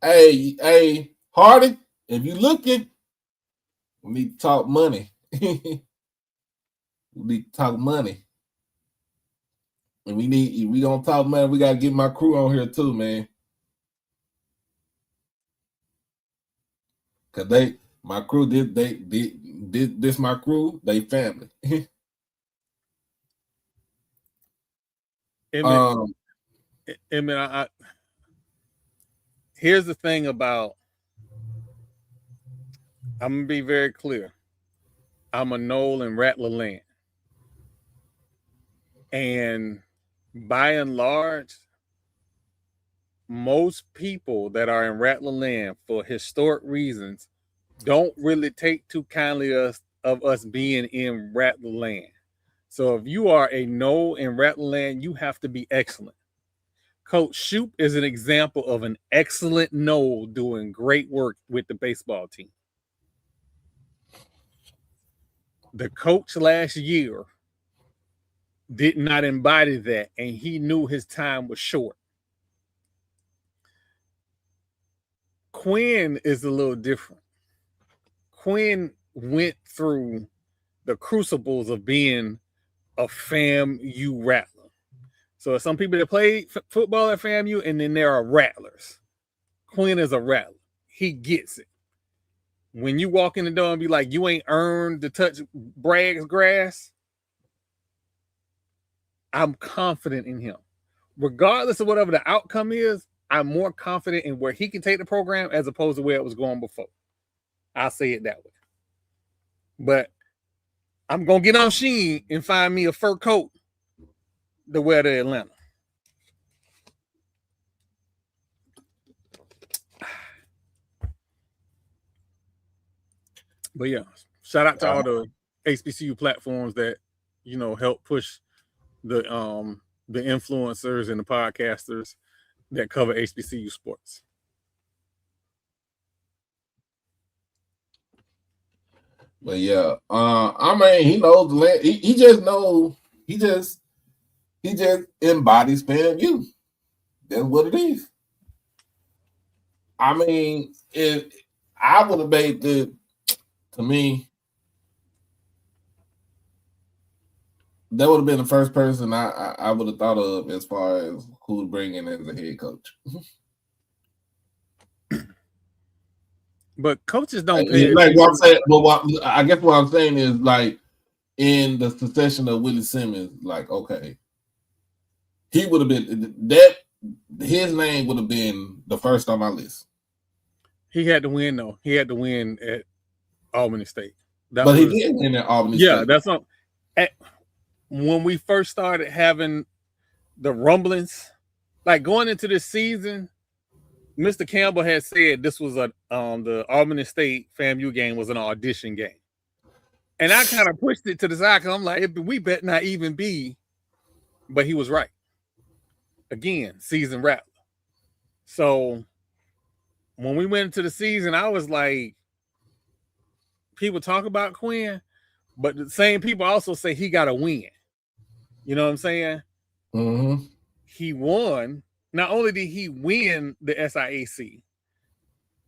Hey, Hardy, if you looking, we need to talk money. We need to talk money. And we gonna talk money. We gotta get my crew on here too, man. Cause my crew did this my crew, they family. Here's the thing about, I'm gonna be very clear. I'm a Knoll and Rattler land. And by and large, most people that are in Rattler land for historic reasons don't really take too kindly of us being in Rattler land. So if you are a Knoll in Rattler land, you have to be excellent. Coach Shoup is an example of an excellent Knoll doing great work with the baseball team. The coach last year did not embody that, and he knew his time was short. Quinn is a little different. Quinn went through the crucibles of being a FAMU Rattler. So some people that play football at FAMU, and then there are Rattlers. Quinn is a Rattler. He gets it. When you walk in the door and be like, you ain't earned to touch Bragg's grass, I'm confident in him. Regardless of whatever the outcome is, I'm more confident in where he can take the program as opposed to where it was going before. I'll say it that way. But I'm going to get on Sheen and find me a fur coat to wear to Atlanta. But yeah, shout out to all the HBCU platforms that, you know, help push the influencers and the podcasters that cover HBCU sports. But yeah, I mean, he knows the land. He just knows. He just embodies FAMU. That's what it is. I mean, if I would have made the, to me, that would have been the first person I would have thought of as far as who to bring in as a head coach. But coaches don't pay like what I'm saying. But I guess what I'm saying is, like, in the succession of Willie Simmons, like, okay, he would have been that. His name would have been the first on my list. He had to win, though. He had to win at Albany State. But he did win at Albany State. Yeah, that's not. When we first started having the rumblings, like going into this season, Mr. Campbell had said this was the Albany State FAMU game was an audition game. And I kind of pushed it to the side because I'm like, we bet not even be. But he was right. Again, season Rattler. So when we went into the season, I was like, people talk about Quinn, but the same people also say he got to win. You know what I'm saying? Mm-hmm. He won. Not only did he win the SIAC,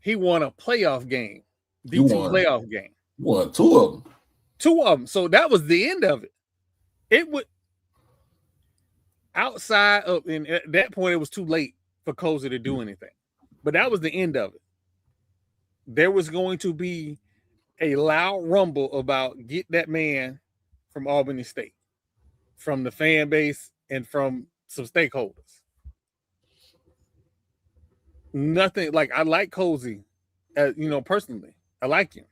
he won a playoff game, D2 playoff game. He won two of them. Two of them. So that was the end of it. It would, outside of, and at that point, it was too late for Cozy to do anything. But that was the end of it. There was going to be a loud rumble about get that man from Albany State, from the fan base and from some stakeholders. Nothing, like, I like Cozy, you know, personally. I like him.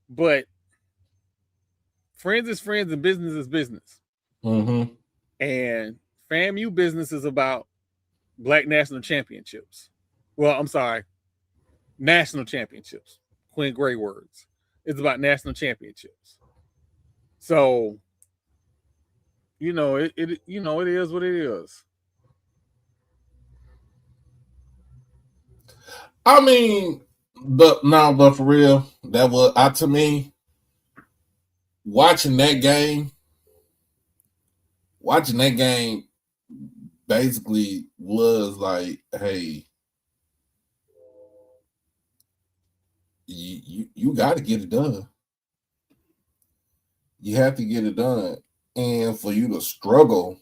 But friends is friends and business is business. Mm-hmm. And FAMU business is about Black National Championships. Well, I'm sorry, National Championships. Quinn Gray words. It's about national championships. So, you know, it is what it is. I mean, But for real, that was to me watching that game basically was like, hey, you got to get it done. You have to get it done, and for you to struggle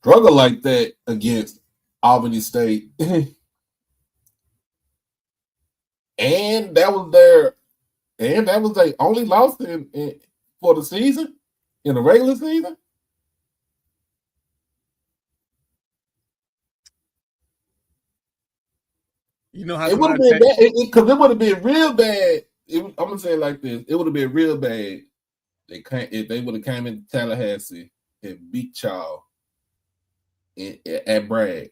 like that against Albany State, and that was their only loss in for the season, in the regular season. You know how It would have been bad because it would have been real bad. I'm gonna say it like this: it would have been real bad. If they would have came into Tallahassee and beat y'all at Bragg.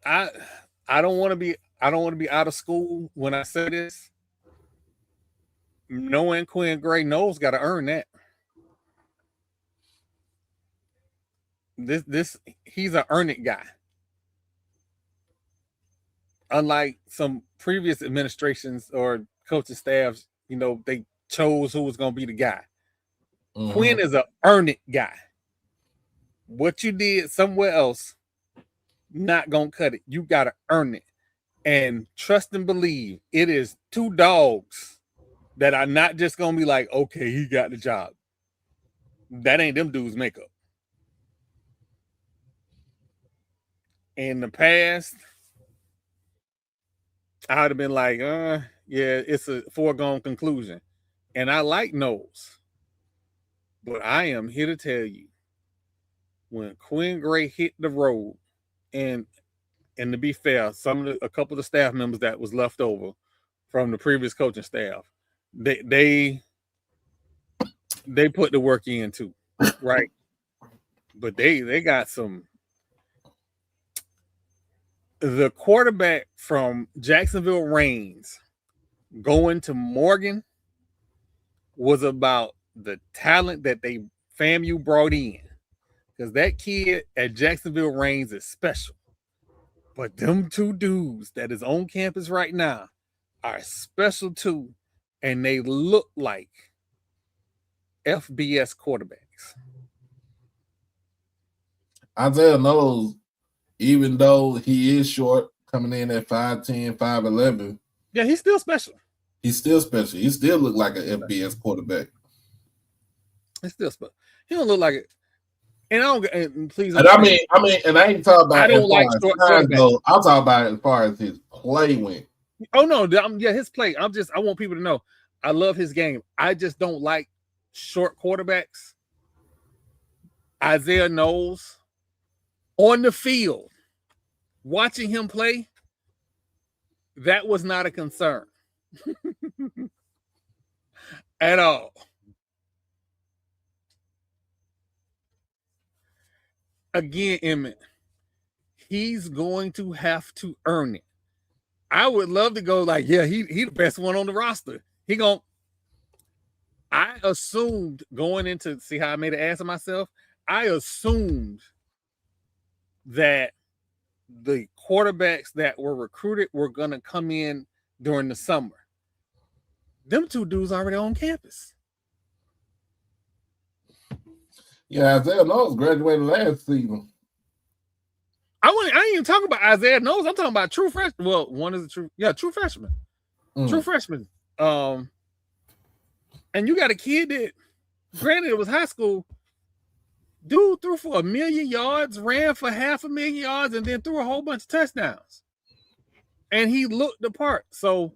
I don't want to be out of school when I say this. Knowing Quinn Gray knows got to earn that. He's an earn it guy. Unlike some previous administrations or coaching staffs, they chose who was going to be the guy. Mm-hmm. Quinn is an earn it guy. What you did somewhere else, not going to cut it. You got to earn it. And trust and believe, it is two dogs that are not just going to be like, okay, he got the job. That ain't them dudes' makeup. In the past, I would have been like, yeah, it's a foregone conclusion. And I like Knowles. But I am here to tell you, when Quinn Gray hit the road, and to be fair, a couple of the staff members that was left over from the previous coaching staff, they put the work in too, right? But they got some. The quarterback from Jacksonville Reigns going to Morgan was about the talent that FAMU brought in. Because that kid at Jacksonville Reigns is special. But them two dudes that is on campus right now are special too. And they look like FBS quarterbacks. Isaiah Knowles, even though he is short, coming in at 5'10", 5'11". Yeah, he's still special. He still look like an FBS quarterback. He's still special. He don't look like it. And I don't. And please. And I mean, and I ain't talking about. I don't like short quarterbacks. I'm talking about as far as his play went. Oh no, his play. I want people to know, I love his game. I just don't like short quarterbacks. Isaiah Knowles on the field, watching him play, that was not a concern at all. Again, Emmett, he's going to have to earn it. I would love to go like, yeah, he the best one on the roster. I assumed going into, see how I made an ass of myself? I assumed that the quarterbacks that were recruited were going to come in during the summer. Them two dudes already on campus. Yeah, Isaiah Knowles graduated last season. I ain't even talking about Isaiah Knowles. I'm talking about true freshman. Well, one is a true freshman. True freshman. And you got a kid that, granted, it was high school. Dude threw for 1 million yards, ran for 500,000 yards, and then threw a whole bunch of touchdowns. And he looked the part. So,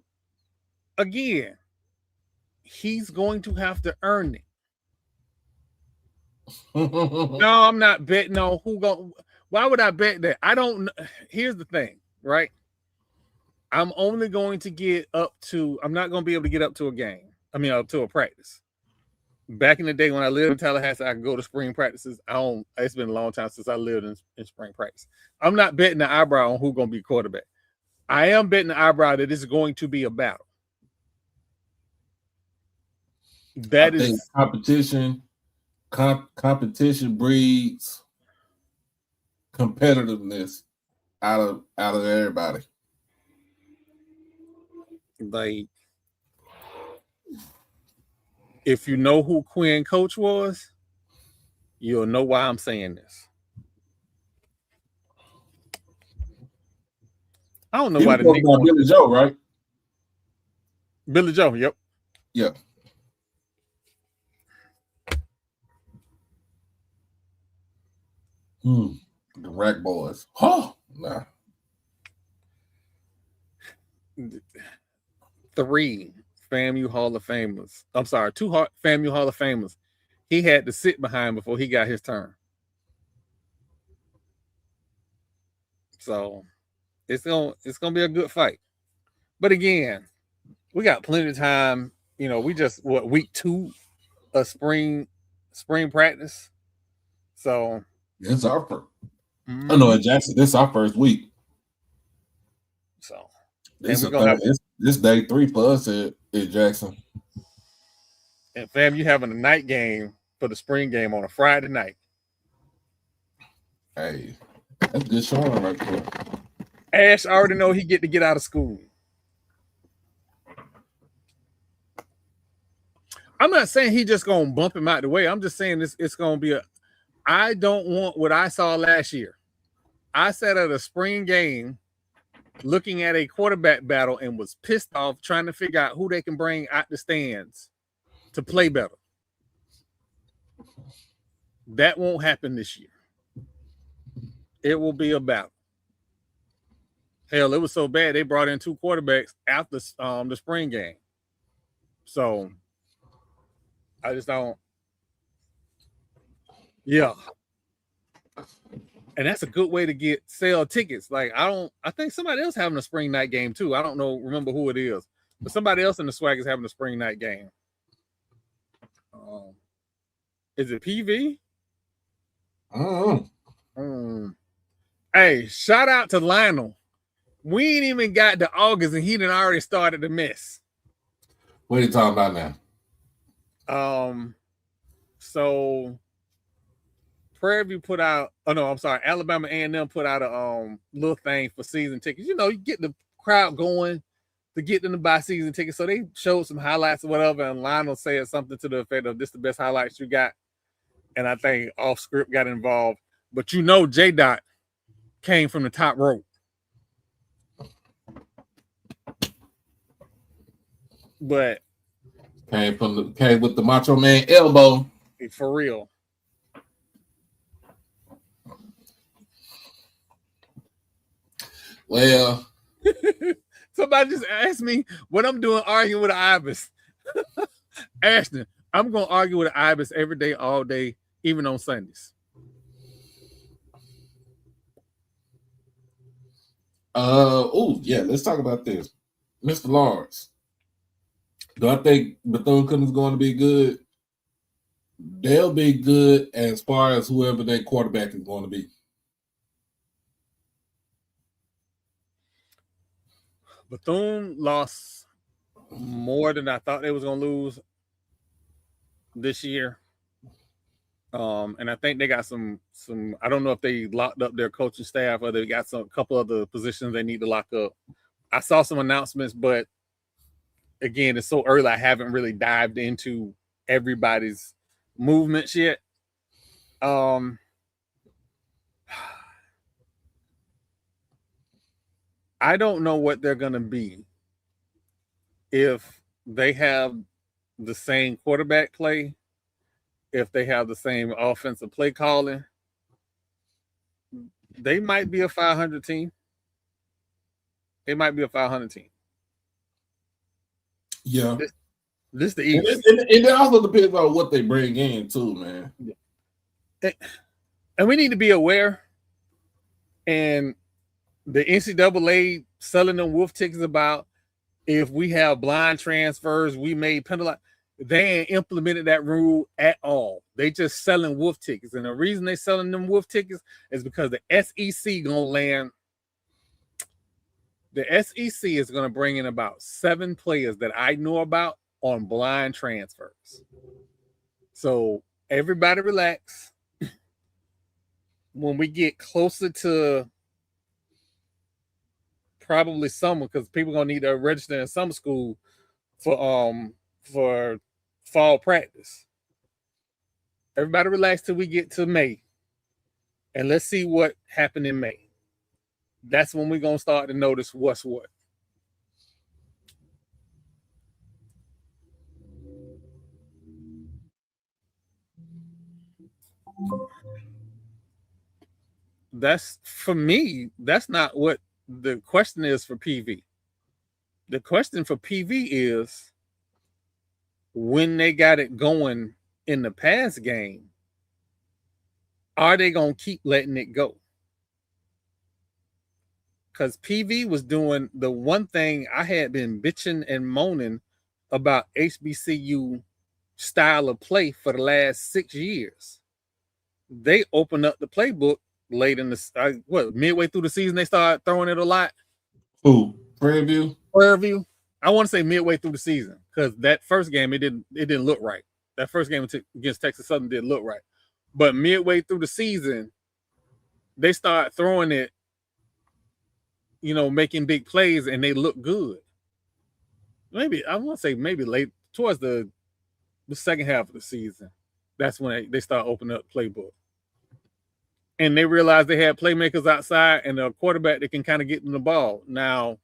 again, he's going to have to earn it. No, I'm not betting on who going. Why would I bet that? I don't know. Here's the thing, right? I'm only going to get up to. I'm not going to be able to get up to a game. I mean, up to a practice. Back in the day when I lived in Tallahassee, I could go to spring practices. It's been a long time since I lived in spring practice. I'm not betting the eyebrow on who's going to be quarterback. I am betting the eyebrow that it's going to be a battle. That is competition. Competition breeds competitiveness. out of everybody. Like, if you know who Quinn Coach was, you'll know why I'm saying this. I don't know why the Knicks about Billy Joe, right? Billy Joe, yep. Yeah. The Rack Boys. Oh, nah. 3 FAMU Hall of Famers. I'm sorry, 2 FAMU Hall of Famers. He had to sit behind before he got his turn. So it's gonna be a good fight. But again, we got plenty of time. You know, we just week 2 of spring practice. So it's our first. I know in Jackson, this is our first week. So this day 3 for us at Jackson. And fam, you having a night game for the spring game on a Friday night. Hey, that's good showing right there. Ash already know he get to get out of school. I'm not saying he just gonna bump him out the way. I'm just saying it's gonna be I don't want what I saw last year. I sat at a spring game looking at a quarterback battle and was pissed off trying to figure out who they can bring out the stands to play better. That won't happen this year. It will be a battle. Hell, it was so bad they brought in 2 quarterbacks after the spring game. So I just don't. Yeah. And that's a good way to sell tickets. Like I think somebody else having a spring night game too. I don't remember who it is, but somebody else in the SWAC is having a spring night game. Is it PV? Hey, shout out to Lionel. We ain't even got to August and he done already started the mess. What are you talking about now? So Prairie View put out, Alabama A&M put out a little thing for season tickets. You know, you get the crowd going to get them to buy season tickets. So they showed some highlights or whatever, and Lionel said something to the effect of, "This the best highlights you got." And I think Off Script got involved. But you know, J-Dot came from the top rope. But came with the Macho Man elbow. For real. Well, somebody just asked me what I'm doing arguing with an Ibis. Ashton, I'm going to argue with an Ibis every day, all day, even on Sundays. Let's talk about this. Mr. Lawrence. Do I think Bethune-Cookman is going to be good? They'll be good as far as whoever their quarterback is going to be. Bethune lost more than I thought they was going to lose this year. And I think they got some. I don't know if they locked up their coaching staff or they got a couple other positions they need to lock up. I saw some announcements, but again, it's so early. I haven't really dived into everybody's movements yet. I don't know what they're going to be if they have the same quarterback play, if they have the same offensive play calling. They might be a 500 team. They might be a 500 team. Yeah. This the East. And it also depends on what they bring in too, man. And we need to be aware. And the NCAA selling them wolf tickets about if we have blind transfers, we may penalize. They ain't implemented that rule at all. They just selling wolf tickets. And the reason they selling them wolf tickets is because the SEC gonna land. The SEC is gonna bring in about 7 players that I know about on blind transfers. So everybody relax. When we get closer to probably summer because people gonna need to register in summer school for fall practice. Everybody relax till we get to May, and let's see what happened in May. That's when we're gonna start to notice what's what. That's for me. That's not what the question is for PV. The question for PV is when they got it going in the past game, are they going to keep letting it go? Because PV was doing the one thing I had been bitching and moaning about HBCU style of play for the last 6 years. They opened up the playbook late in the midway through the season. They started throwing it a lot. Who? Prairie View. I want to say midway through the season because that first game it didn't look right. That first game against Texas Southern didn't look right, but midway through the season, they start throwing it. Making big plays and they look good. Maybe I want to say maybe late towards the second half of the season. That's when they start opening up playbook. And they realized they had playmakers outside and a quarterback that can kind of get them the ball. Now,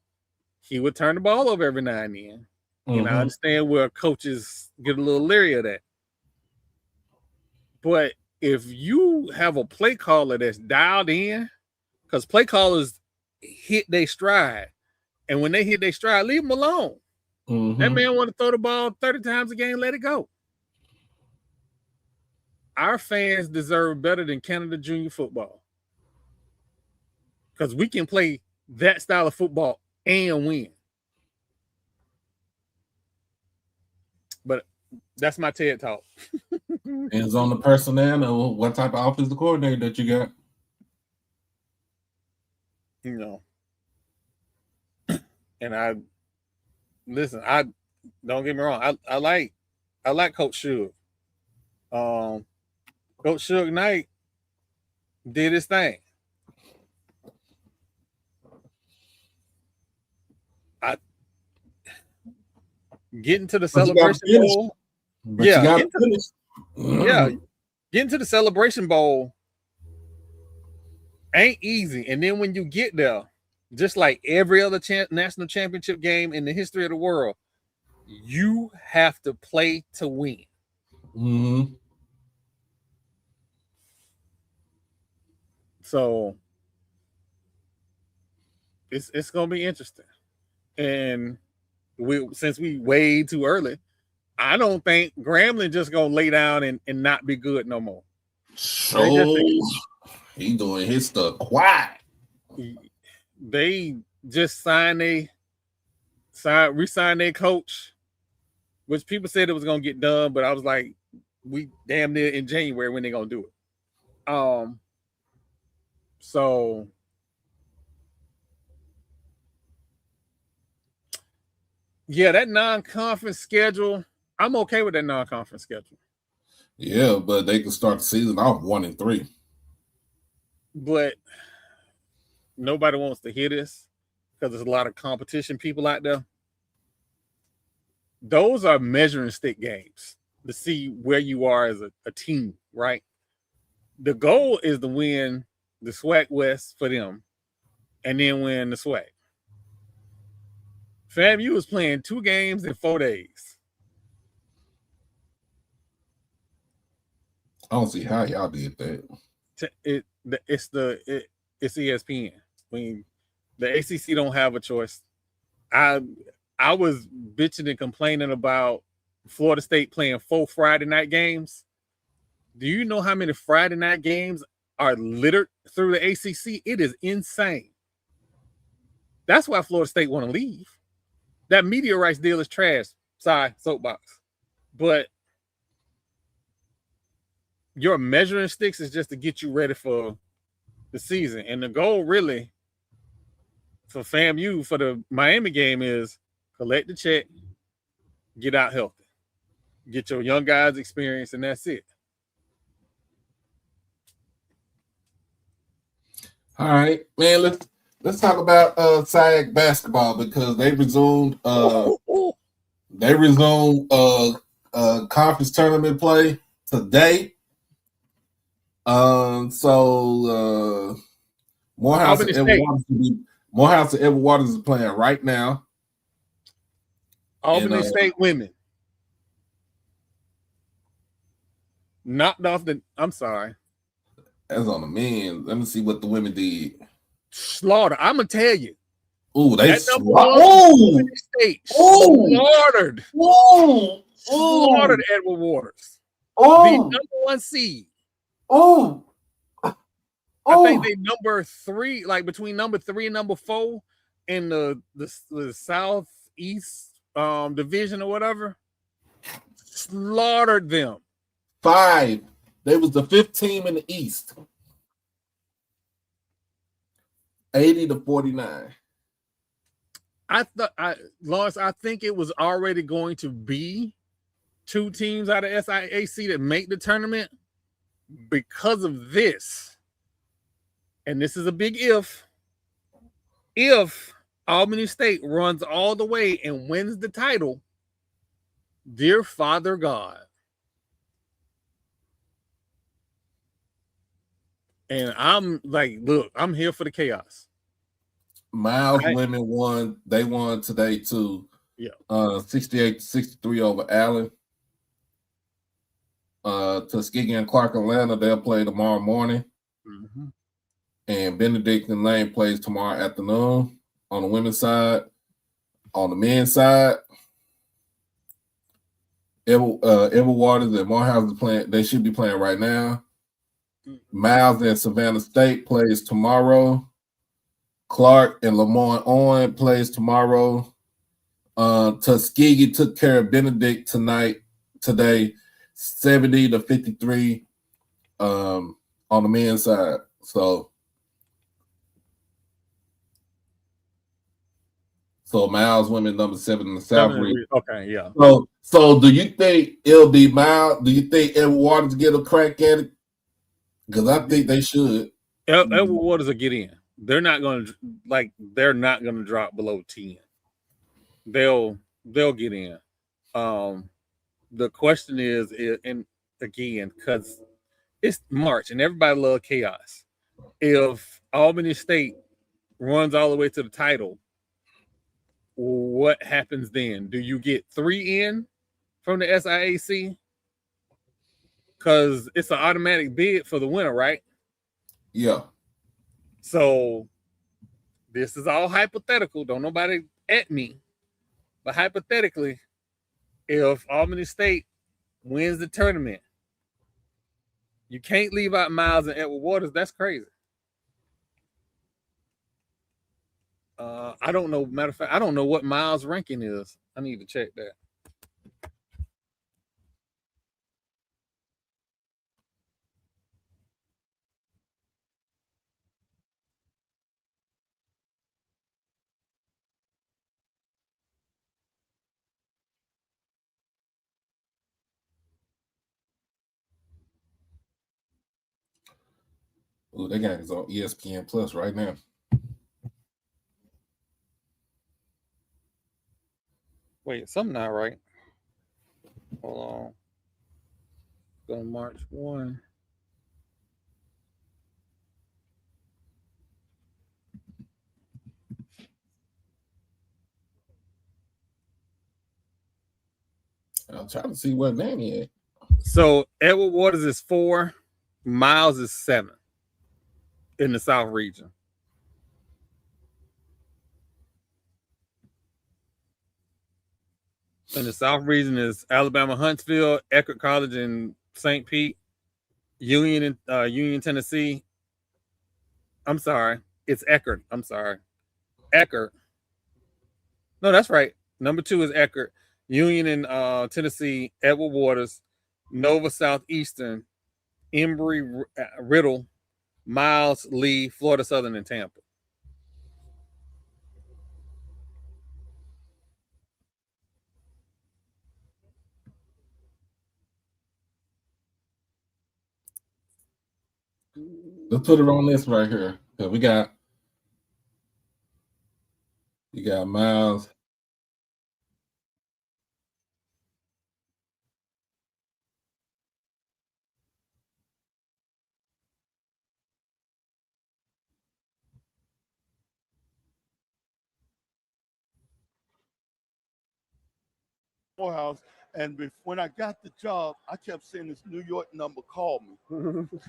he would turn the ball over every now and then. Mm-hmm. And I understand where coaches get a little leery of that. But if you have a play caller that's dialed in, because play callers hit their stride, and when they hit their stride, leave them alone. Mm-hmm. That man want to throw the ball 30 times a game, let it go. Our fans deserve better than Canada junior football because we can play that style of football and win. But that's my TED talk. Depends on the personnel and what type of offensive coordinator that you got. And I don't get me wrong. I like Coach Shug. Coach Shug Knight did his thing. Getting to the Celebration Bowl. Getting to the Celebration Bowl ain't easy. And then when you get there, just like every other national championship game in the history of the world, you have to play to win. Mm-hmm. So it's gonna be interesting. And since we way too early, I don't think Grambling just gonna lay down and not be good no more. So he doing his stuff quiet. They just re-signed their coach, which people said it was gonna get done, but I was like, we damn near in January when they gonna do it. So yeah, that non-conference schedule, I'm okay with that non-conference schedule. Yeah, but they can start the season off 1-3. But nobody wants to hear this because there's a lot of competition people out there. Those are measuring stick games to see where you are as a team, right? The goal is to win the SWAC West for them and then win the SWAC. FAMU is playing 2 games in 4 days. I don't see how y'all did that. It's ESPN. When the ACC don't have a choice. I was bitching and complaining about Florida State playing 4 Friday night games. Do you know how many Friday night games are littered through the ACC? It is insane. That's why Florida State want to leave. That media rights deal is trash. Sorry, soapbox. But your measuring sticks is just to get you ready for the season. And the goal really for FAMU for the Miami game is collect the check, get out healthy, get your young guys experience, and that's it. All right, man. Let's talk about SWAC basketball because they resumed conference tournament play today. Morehouse and Edward Waters is playing right now. Albany State women knocked off the. I'm sorry. That's on the men. Let me see what the women did. Slaughter. I'm gonna tell you. Ooh, they slaughtered. Slaughtered Edward Waters. The number 1 seed. I think they number 3, like between number 3 and number 4 in the Southeast division or whatever. Slaughtered them. 5. They was the 5th team in the East. 80-49. Lawrence, I think it was already going to be 2 teams out of SIAC that make the tournament because of this. And this is a big if. If Albany State runs all the way and wins the title, dear Father God. And I'm like, look, I'm here for the chaos. Miles women won. They won today too. Yeah. 68-63 over Allen. Tuskegee and Clark Atlanta, they'll play tomorrow morning. Mm-hmm. And Benedict and Lane plays tomorrow afternoon on the women's side. On the men's side, Edward Waters and Morehouse is playing. They should be playing right now. Miles and Savannah State plays tomorrow. Clark and Lemoyne Owen plays tomorrow. Tuskegee took care of Benedict today, 70-53 on the men's side. So Miles women number 7 in the South region. Okay, yeah. So do you think it'll be Miles? Do you think Edward Waters get a crack at it? Because I think they should. Edward Waters will get in. They're not going to drop below 10. They'll get in. The question is, and again, because it's March and everybody loves chaos. If Albany State runs all the way to the title, what happens then? Do you get 3 in from the SIAC? Because it's an automatic bid for the winner, right? Yeah. So this is all hypothetical. Don't nobody at me. But hypothetically, if Albany State wins the tournament, you can't leave out Miles and Edward Waters. That's crazy. I don't know. Matter of fact, I don't know what Miles' ranking is. I need to check that. Oh, that game is on ESPN Plus right now. Wait, something not right. Hold on. Go to March 1. I'm trying to see what name he is. So Edward Waters is 4, Miles is 7 in the South region. In the South region is Alabama, Huntsville, Eckerd College in St. Pete, Union, Tennessee. I'm sorry, it's Eckerd. I'm sorry, Eckerd. No, that's right. Number 2 is Eckerd. Union in Tennessee, Edward Waters, Nova Southeastern, Embry Riddle, Miles, Lee, Florida Southern, and Tampa. Let's put it on this right here. We got You got Miles. Morehouse, and when I got the job, I kept seeing this New York number call me,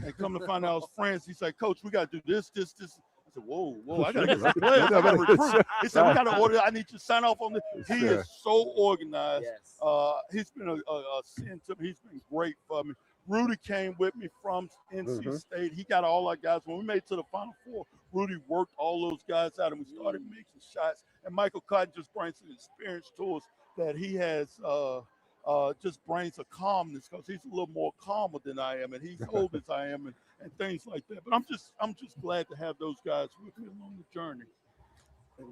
and come to find out I was friends. He said, "Coach, we got to do this, this, this." I said, "Whoa, I got to get some players. I got to recruit." He said, "We got to order. I need you to sign off on this." He is so organized. Yes. He's been a sin to me. He's been great for me. Rudy came with me from NC State. He got all our guys. When we made it to the Final Four, Rudy worked all those guys out, and we started making shots. And Michael Cotton just brings some experience to us that he has just brings a calmness because he's a little more calmer than I am, and he's old as I am, and things like that. But I'm just glad to have those guys with me along the journey.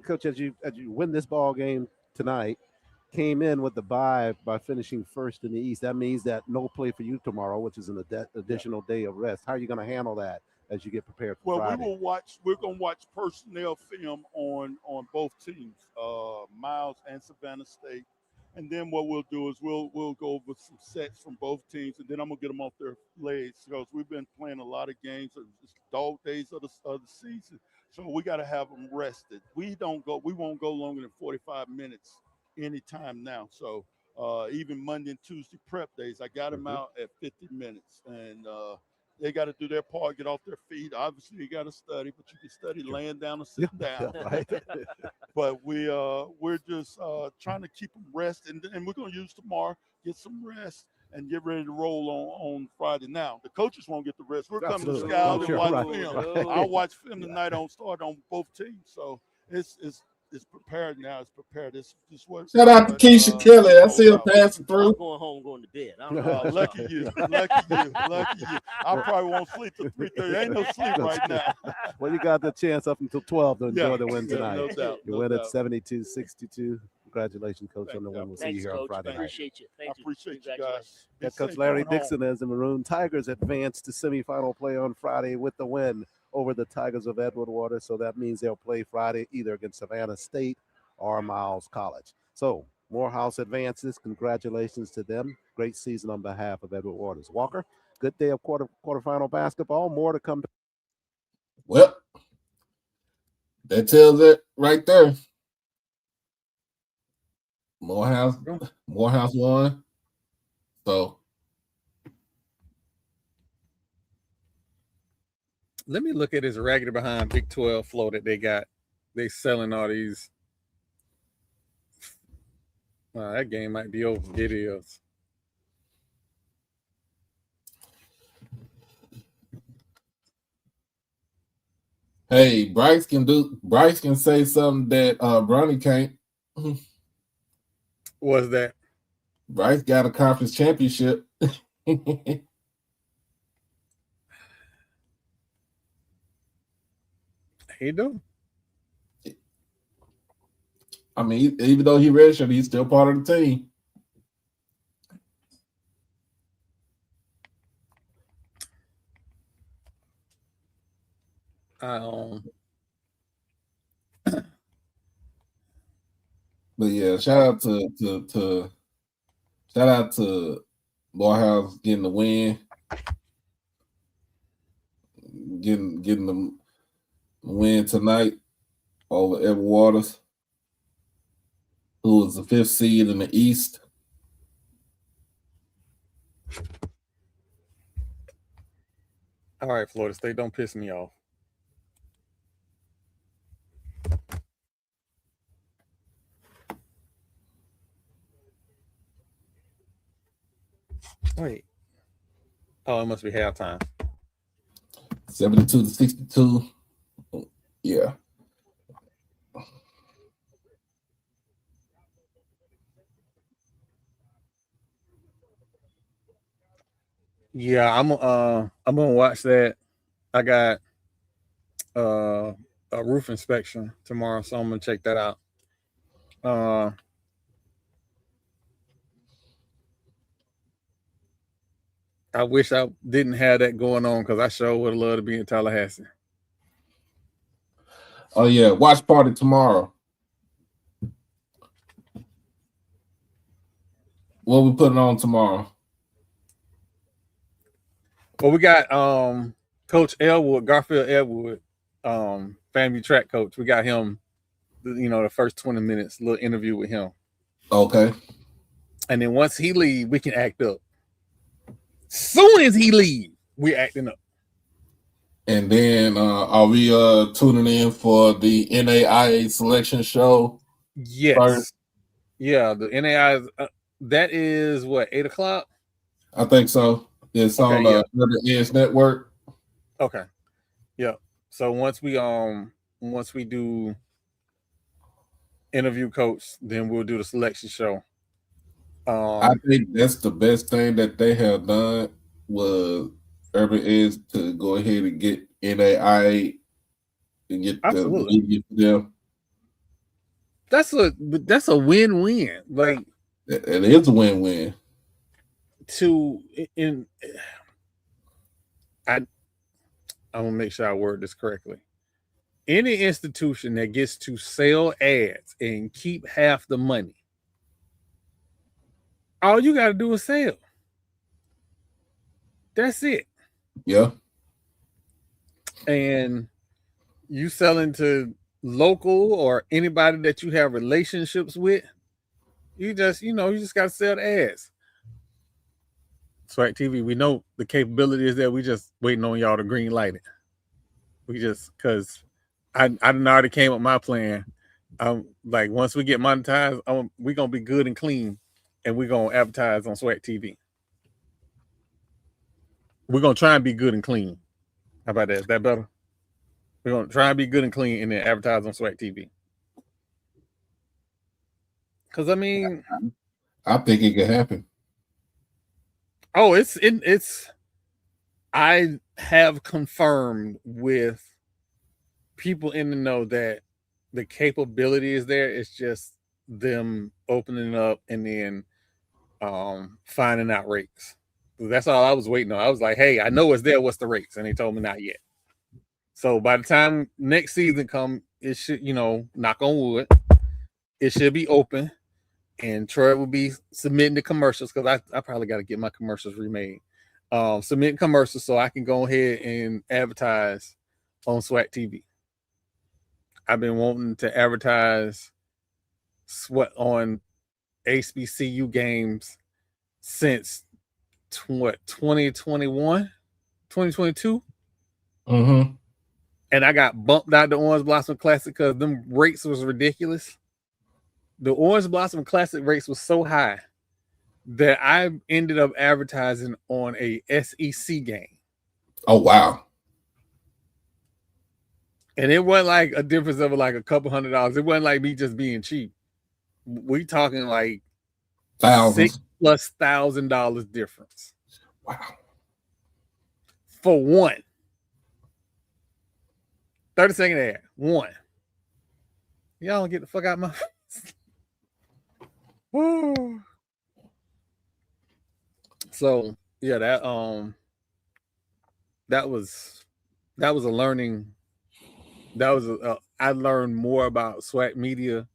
Coach, as you win this ball game tonight, came in with the bye by finishing first in the East. That means that no play for you tomorrow, which is an additional day of rest. How are you going to handle that as you get prepared for Friday? We're going to watch personnel film on both teams, Miles and Savannah State. And then what we'll do is we'll go over some sets from both teams, and then I'm gonna get them off their legs because we've been playing a lot of games. It's dog days of the season, so we got to have them rested. We won't go longer than 45 minutes anytime now. So even Monday and Tuesday prep days, I got them out at 50 minutes, and they got to do their part, get off their feet. Obviously, you got to study, but you can study laying down or sitting down. Right. But we're just trying to keep them rested, and we're going to use tomorrow, get some rest, and get ready to roll on Friday. Now, the coaches won't get the rest. We're coming to scout and watch film. Right. I'll watch film tonight on both teams. So it's prepared now. It's prepared. This what. Shout out to Keisha Kelly. I see her passing I'm through. going home, going to bed. Lucky you. I probably won't sleep till 3:30. Ain't no sleep right now. Well, you got the chance up until 12 to enjoy the win Yeah, tonight. no doubt. You win at 72-62. Congratulations, Coach, on the win. We'll see you Thanks, here on Coach. Friday night. Appreciate you. Thank I you. appreciate you Congratulations. guys. Head Coach Larry Dixon as the Maroon Tigers advance to semifinal play on Friday with the win over the Tigers of Edward Waters. So that means they'll play Friday either against Savannah State or Miles College. So Morehouse advances. Congratulations to them. Great season on behalf of Edward Waters. Walker, good day of quarterfinal basketball. More to come. Well, that tells it right there. Morehouse won. So let me look at this raggedy behind Big 12 flow that they got. They selling all these. That game might be over. It is. hey, Bryce can say something that Bronny can't. What's that? Bryce got a conference championship. He do. I mean, even though he redshirted, he's still part of the team. But yeah, shout out to Morehouse getting the win, getting the win tonight over Edward Waters, who was the 5th seed in the East. All right, Florida State, don't piss me off. Wait. Oh, it must be halftime. 72-62. Yeah. Yeah, I'm gonna watch that. I got a roof inspection tomorrow, so I'm gonna check that out. I wish I didn't have that going on because I sure would have loved to be in Tallahassee. Oh yeah, watch party tomorrow. what we putting on tomorrow? Well, we got Coach Elwood, Garfield Elwood, FAMU track coach. We got him, the first 20 minutes, little interview with him. Okay. And then once he leave, we can act up. Soon as he leave, we acting up. And then are we tuning in for the NAIA selection show? Yes. First? Yeah, the NAIA that is what, 8:00? I think so. It's on the Edge Network. Okay. Yeah. So once we do interview coach, then we'll do the selection show. I think that's the best thing that they have done was Urban Edge to go ahead and get NAIA and get the media for them. That's a win-win. Like, it is a win-win. I'm gonna make sure I word this correctly. Any institution that gets to sell ads and keep half the money, all you got to do is sell. That's it. Yeah. And you selling to local or anybody that you have relationships with, you just got to sell the ads. SWAC TV, we know the capability is there. We just waiting on y'all to green light it. Because I already came up with my plan. Like, once we get monetized, we're going to be good and clean, and we're going to advertise on SWAC TV. We're going to try and be good and clean. How about that? Is that better? We're going to try and be good and clean and then advertise on SWAC TV. Because, I mean, I think it could happen. Oh, I have confirmed with people in the know that the capability is there. It's just them opening up and then finding out rates. That's all I was waiting on. I was like, hey, I know it's there. What's the rates? And they told me not yet. So by the time next season come, it should, knock on wood, it should be open. And Troy will be submitting the commercials, because I probably got to get my commercials remade. Submitting commercials so I can go ahead and advertise on SWAC TV. I've been wanting to advertise on HBCU games since 2021, 2022. Mm-hmm. And I got bumped out the Orange Blossom Classic because them rates was ridiculous. The Orange Blossom Classic rates was so high that I ended up advertising on a SEC game. Oh, wow. And it wasn't like a difference of like a couple $100. It wasn't like me just being cheap. We talking like thousands. $6,000+ difference. Wow. For one. 30-second ad. One. Y'all don't get the fuck out of my face. Woo. So yeah, that was a learning. That was I learned more about SWAC media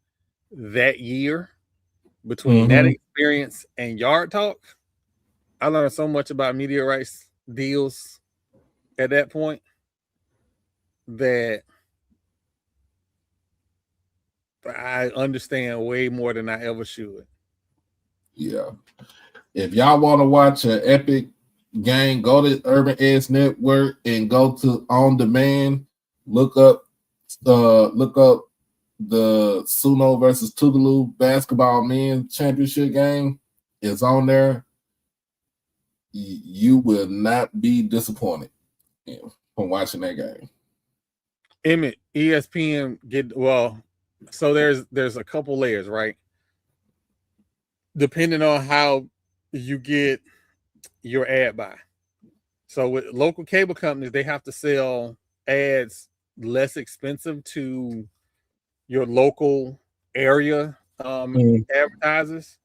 that year between that experience and Yard Talk. I learned so much about media rights deals at that point that I understand way more than I ever should. Yeah. If y'all want to watch an epic game, go to Urban Edge Network and go to On Demand. Look up the Suno versus Tougaloo basketball men's championship game. It's on there. You will not be disappointed from watching that game. Emmett, ESPN so there's a couple layers, right? Depending on how you get your ad buy. So with local cable companies, they have to sell ads less expensive to your local area advertisers.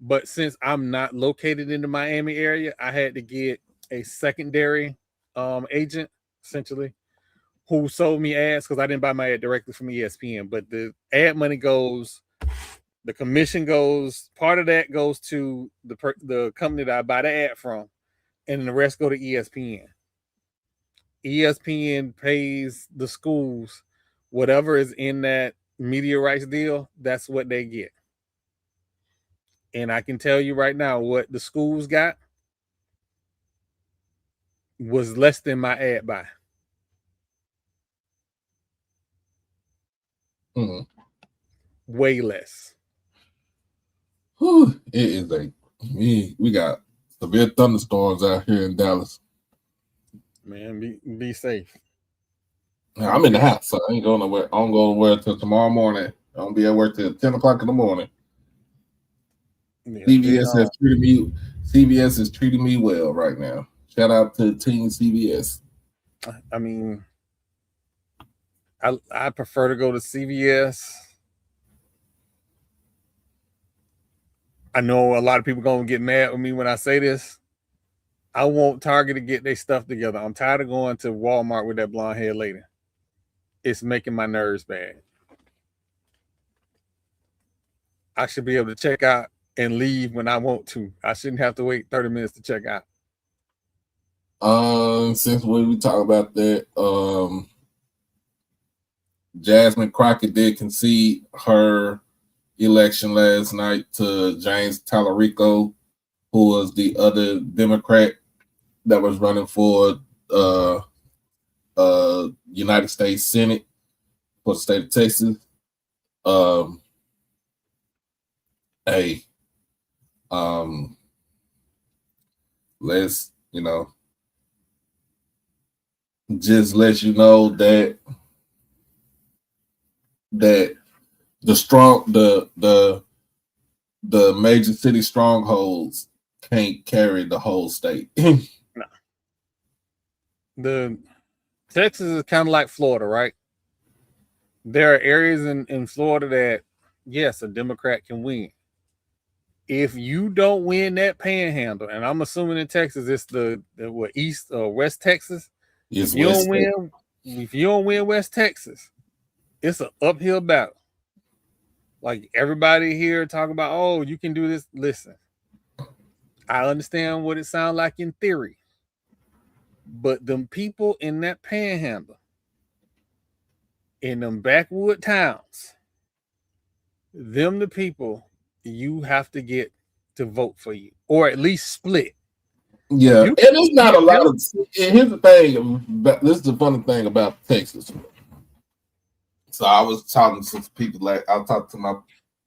But since I'm not located in the Miami area, I had to get a secondary agent, essentially, who sold me ads because I didn't buy my ad directly from ESPN. But the ad money goes The commission goes, part of that goes to the company that I buy the ad from, and the rest go to ESPN. ESPN pays the schools whatever is in that media rights deal. That's what they get. And I can tell you right now, what the schools got was less than my ad buy. Way less. Whew, it is we got severe thunderstorms out here in Dallas. Man, be safe. Now, I'm in the house, so I ain't going nowhere. I don't go nowhere until tomorrow morning. I don't be at work till 10 o'clock in the morning. Yeah, CBS is treating me well right now. Shout out to Team CBS. I mean, I prefer to go to CVS. I know a lot of people gonna get mad with me when I say this. I want Target to get their stuff together. I'm tired of going to Walmart with that blonde haired lady. It's making my nerves bad. I should be able to check out and leave when I want to. I shouldn't have to wait 30 minutes to check out. Since we talk about that, Jasmine Crockett did concede her election last night to James Tallarico, who was the other Democrat that was running for United States Senate for the state of Texas. Let's, just let you know that the major city strongholds can't carry the whole state. No. The Texas is kind of like Florida, right? There are areas in Florida that, yes, a Democrat can win. If you don't win that panhandle, and I'm assuming in Texas it's the East or West Texas. If you don't win West Texas, it's an uphill battle. Like everybody here talking about, oh, you can do this. Listen, I understand what it sounds like in theory, but them people in that panhandle, in them backwood towns, them the people you have to get to vote for you, or at least split. Yeah, and it's not a lot of. Here's the thing. This is the funny thing about Texas. So I was talking to people. I talked to my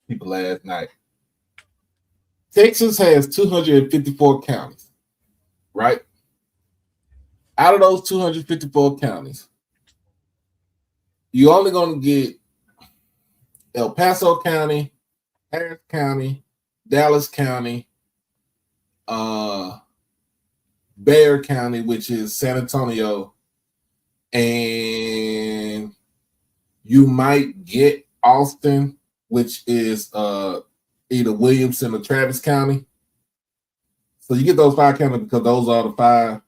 people last night. Texas has 254 counties, right? Out of those 254 counties, you're only going to get El Paso County, Harris County, Dallas County, Bexar County, which is San Antonio, and you might get Austin, which is either Williamson or Travis County. So you get those 5 counties because those are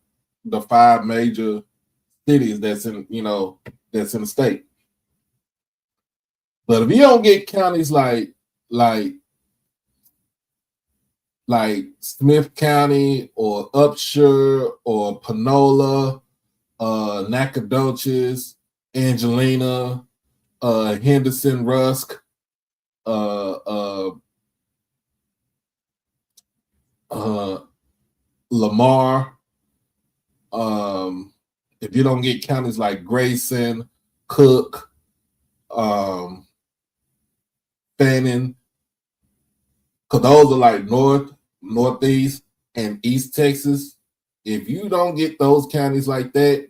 the five major cities that's in that's in the state. But if you don't get counties like Smith County or Upshur or Panola, Nacogdoches, Angelina, Henderson, Rusk, Lamar. If you don't get counties like Grayson, Cook, Fannin, because those are like Northeast, and East Texas. If you don't get those counties like that,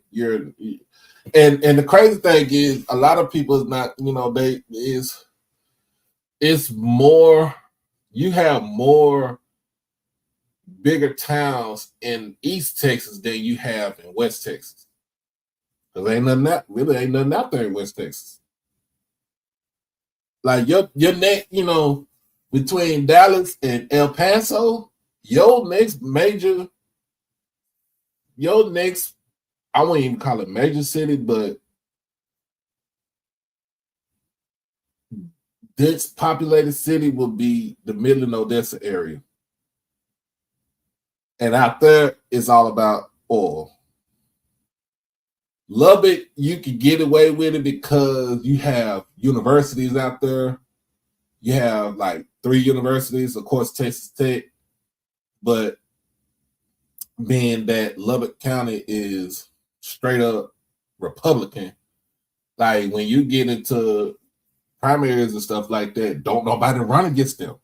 and the crazy thing is a lot of people is not, it's more, you have more bigger towns in East Texas than you have in West Texas. Because ain't nothing out there in West Texas. Like your next, between Dallas and El Paso, your next, I won't even call it major city, but dense populated city would be the Midland Odessa area. And out there, it's all about oil. Lubbock, you can get away with it because you have universities out there. You have like 3 universities, of course, Texas Tech. But being that Lubbock County is straight up Republican, like when you get into primaries and stuff like that, don't nobody run against them.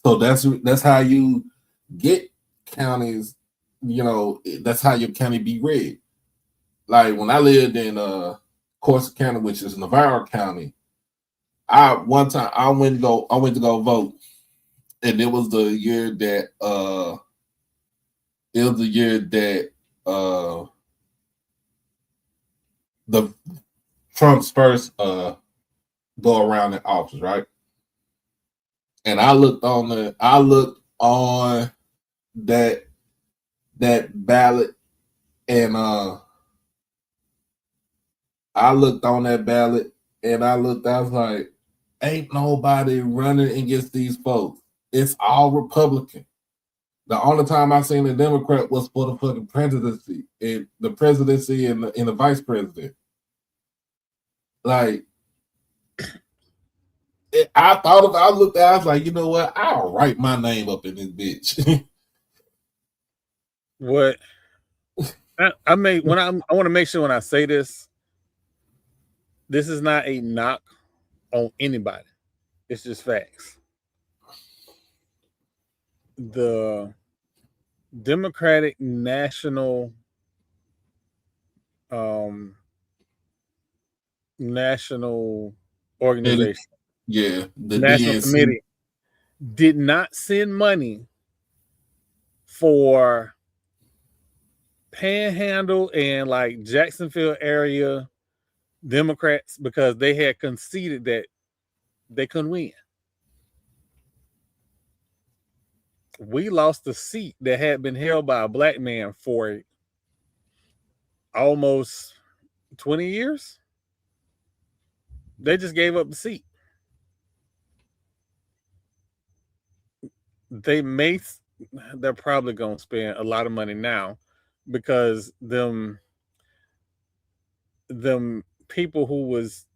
So that's how you get counties, you know, that's how your county be red. Like when I lived in Corsa County, which is Navarro County, one time I went to go vote, and it was the year that the Trump's first go around in office, right? And I looked on that ballot, and I was like, ain't nobody running against these folks. It's all Republican. The only time I seen a Democrat was for the fucking presidency, and the presidency and the vice president. Like, I was like, you know what? I'll write my name up in this bitch. What I want to make sure when I say this is not a knock on anybody. It's just facts. The Democratic National Organization, the National DNC. Committee, did not send money for Panhandle and like Jacksonville area Democrats because they had conceded that they couldn't win. We lost a seat that had been held by a black man for almost 20 years. They just gave up the seat. They're probably going to spend a lot of money now because them people who was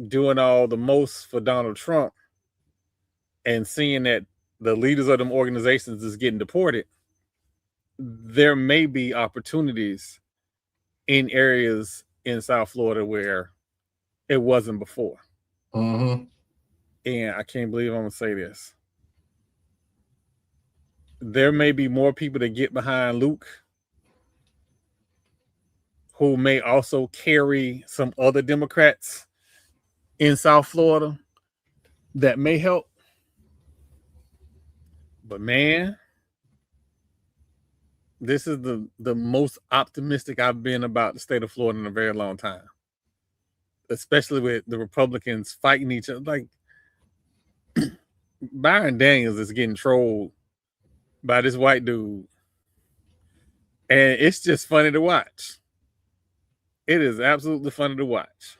doing all the most for Donald Trump and seeing that the leaders of them organizations is getting deported, there may be opportunities in areas in South Florida where it wasn't before. Mm-hmm. And I can't believe I'm going to say this. There may be more people that get behind Luke who may also carry some other Democrats in South Florida that may help. But man, this is the most optimistic I've been about the state of Florida in a very long time. Especially with the Republicans fighting each other. Like Byron Daniels is getting trolled by this white dude. And it's just funny to watch. It is absolutely funny to watch.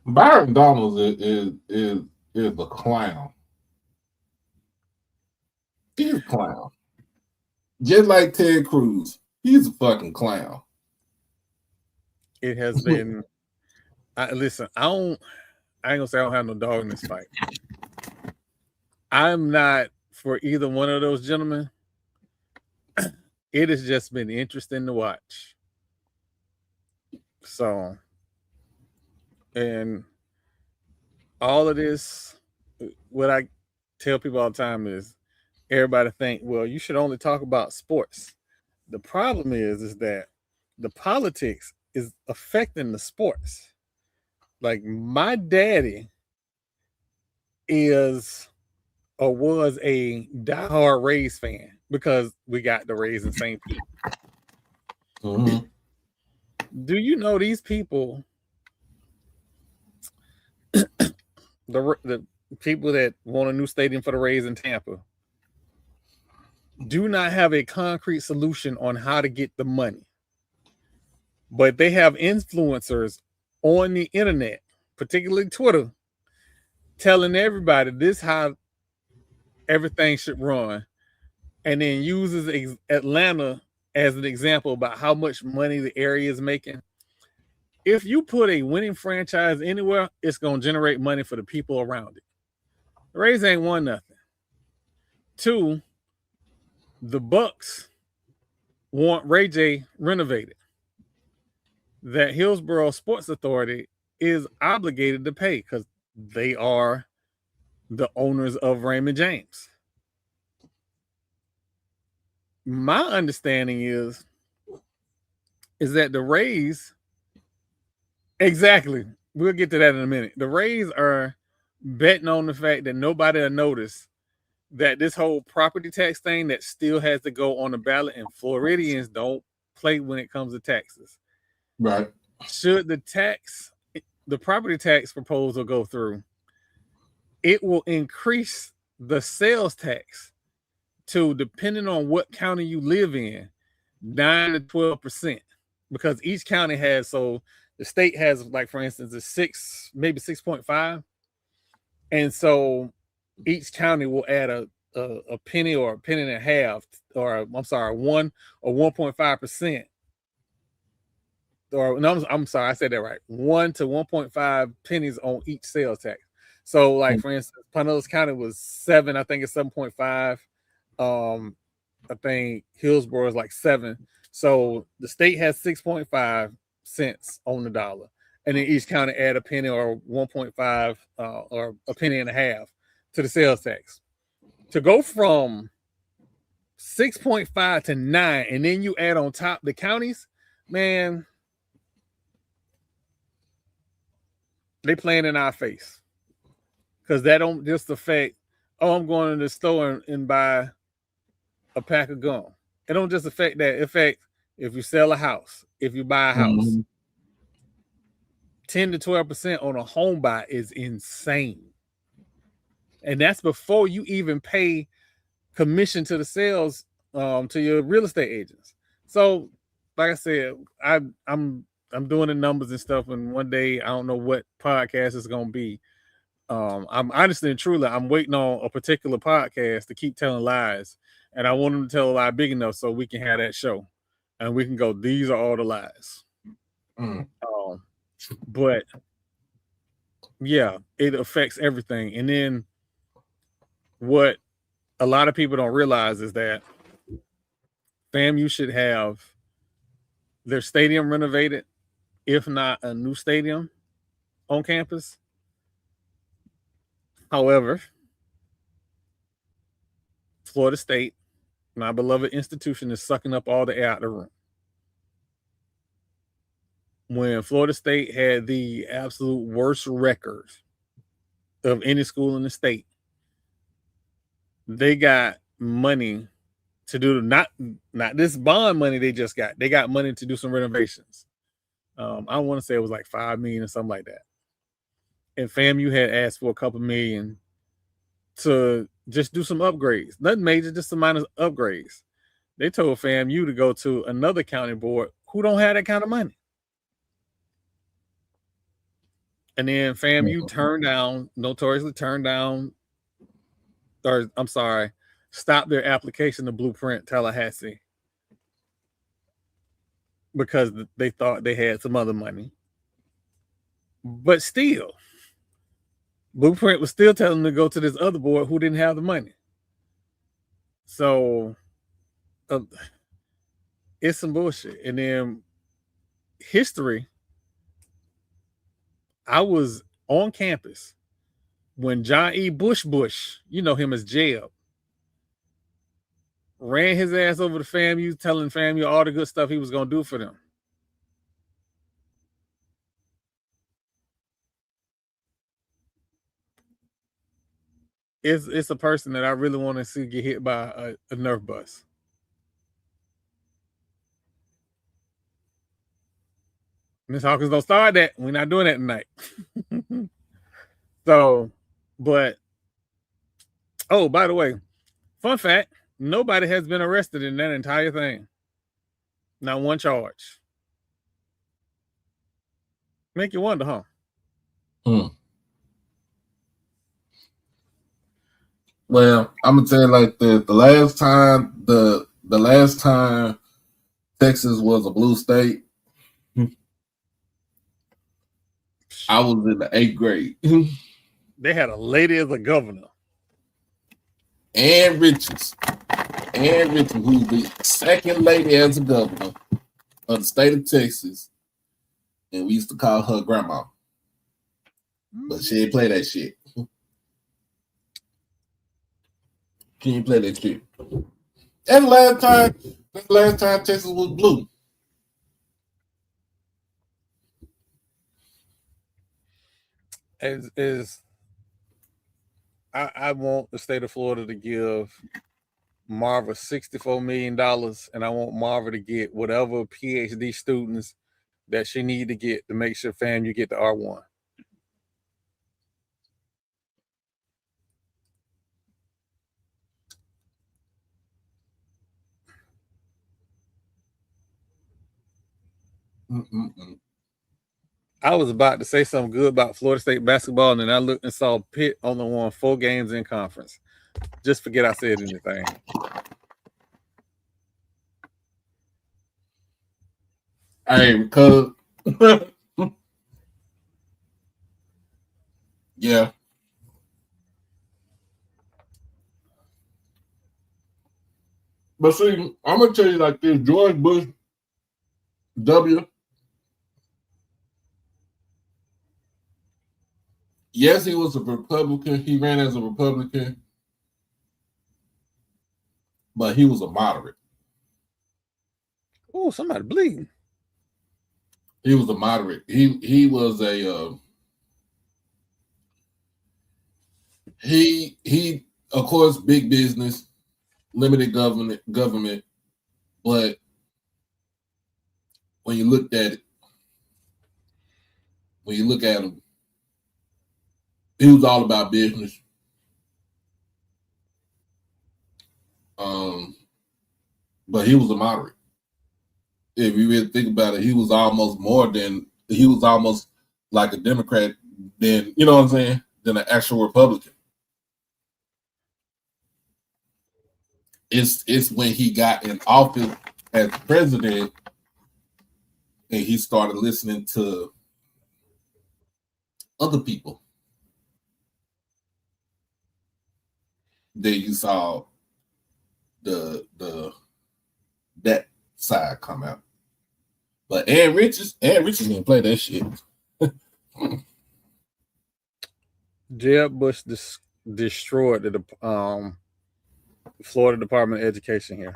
Byron Donalds is a clown. He's a clown. Just like Ted Cruz. He's a fucking clown. It has been listen, I ain't gonna say I don't have no dog in this fight. I'm not for either one of those gentlemen. It has just been interesting to watch. So, and all of this, what I tell people all the time is everybody think, well, you should only talk about sports. The problem is that the politics is affecting the sports. Like my daddy is or was a diehard Rays fan because we got the Rays in St. Pete. Mm-hmm. Do you know these people, the people that want a new stadium for the Rays in Tampa, do not have a concrete solution on how to get the money. But they have influencers on the internet, particularly Twitter, telling everybody this how everything should run, and then uses Atlanta as an example about how much money the area is making. If you put a winning franchise anywhere, it's going to generate money for the people around it. The Rays ain't won nothing. 2, the Bucks want Ray J renovated. That Hillsborough Sports Authority is obligated to pay because they are the owners of Raymond James. My understanding is that the Rays, exactly, we'll get to that in a minute. The Rays are betting on the fact that nobody will notice that this whole property tax thing that still has to go on the ballot, and Floridians don't play when it comes to taxes. Right. Should the property tax proposal go through, it will increase the sales tax to, depending on what county you live in, 9 to 12%. Because each county has, so the state has, like, for instance, a 6, maybe 6.5. And so each county will add a penny or a penny and a half, or I'm sorry, 1 or 1.5%. Or no, I'm sorry, I said that right. 1 to 1.5 pennies on each sales tax. So, like, for instance, Pinellas County was 7, I think it's 7.5. I think Hillsborough is like 7. So the state has 6.5 cents on the dollar, and then each county add a penny or 1.5 or a penny and a half to the sales tax. To go from 6.5 to 9, and then you add on top the counties, man, they playing in our face, because that don't just affect, oh, I'm going to the store and buy a pack of gum. It don't just affect that. It affects if you sell a house, if you buy a house. 10 to 12% on a home buy is insane. And that's before you even pay commission to the sales, to your real estate agents. So, like I said, I'm doing the numbers and stuff, and one day I don't know what podcast is going to be. I'm honestly and truly, I'm waiting on a particular podcast to keep telling lies, and I want them to tell a lie big enough so we can have that show, and we can go, these are all the lies. But yeah, it affects everything. And then what a lot of people don't realize is that FAMU should have their stadium renovated, if not a new stadium on campus. However, Florida State, my beloved institution, is sucking up all the air out of the room. When Florida State had the absolute worst record of any school in the state, they got money to do, not this bond money they just got. They got money to do some renovations. I want to say it was like $5 million or something like that. And FAMU had asked for a couple million to just do some upgrades. Nothing major, just some minor upgrades. They told FAMU to go to another county board who don't have that kind of money. And then FAMU notoriously turned down, or I'm sorry, stopped their application to Blueprint Tallahassee because they thought they had some other money. But still, Blueprint was still telling them to go to this other board who didn't have the money. So it's some bullshit. And then history, I was on campus when John E. Bush, you know him as Jeb, ran his ass over to FAMU, telling FAMU all the good stuff he was going to do for them. It's a person that I really want to see get hit by a Nerf bus. Miss Hawkins, don't start that. We're not doing that tonight. So, but, oh, by the way, fun fact, nobody has been arrested in that entire thing. Not one charge. Make you wonder, huh? Well, I'm gonna tell you like the last time Texas was a blue state, I was in the 8th grade. They had a lady as a governor. Ann Richards, who's the second lady as a governor of the state of Texas, and we used to call her grandma, but she didn't play that shit. She didn't play that shit. That's the last time Texas was blue. I want the state of Florida to give Marva $64 million, and I want Marva to get whatever PhD students that she need to get to make sure FAMU get the R1. I was about to say something good about Florida State basketball, and then I looked and saw Pitt only won 4 games in conference. Just forget I said anything. Hey, because yeah. But see, I'm gonna tell you like this: George Bush W. Yes, he was a Republican. He ran as a Republican, but he was a moderate. Oh, somebody bleeding. He was a moderate. He was a he of course big business, limited government, but when you look at him, he was all about business. But he was a moderate. If you really think about it, he was almost like a Democrat than, you know what I'm saying, than an actual Republican. It's when he got in office as president and he started listening to other people that you saw that side come out. But Ann Richards didn't play that shit. Jeb Bush destroyed the Florida Department of Education here.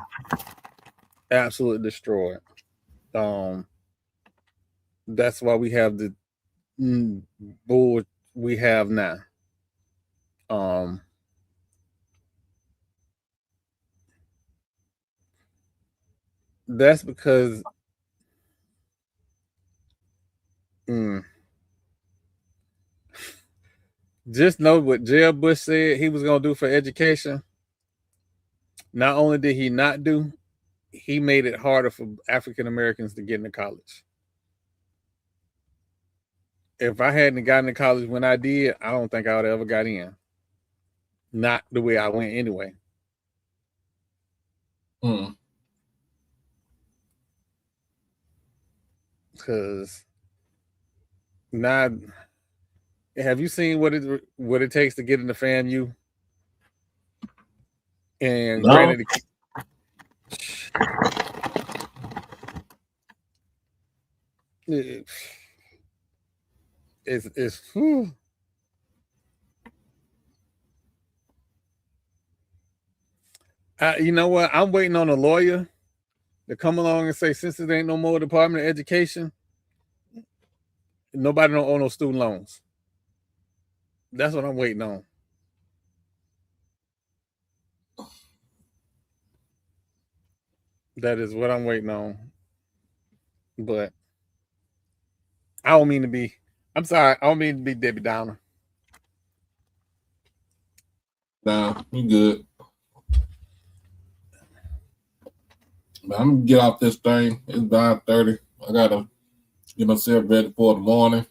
Absolutely destroyed. That's why we have the board we have now. That's because just know what Jeb Bush said he was going to do for education. Not only did he not do, he made it harder for African Americans to get into college. If I hadn't gotten to college when I did, I don't think I would have ever got in. Not the way I went anyway. Because now, have you seen what it takes to get into FAMU? And no. Granted, it's whew. You know what? I'm waiting on a lawyer to come along and say, since it ain't no more Department of Education, nobody don't owe no student loans. That's what I'm waiting on. That is what I'm waiting on. But I don't mean to be, I'm sorry, I don't mean to be Debbie Downer. Nah, you good. But I'm gonna get off this thing. It's 9:30. I gotta get myself ready for the morning.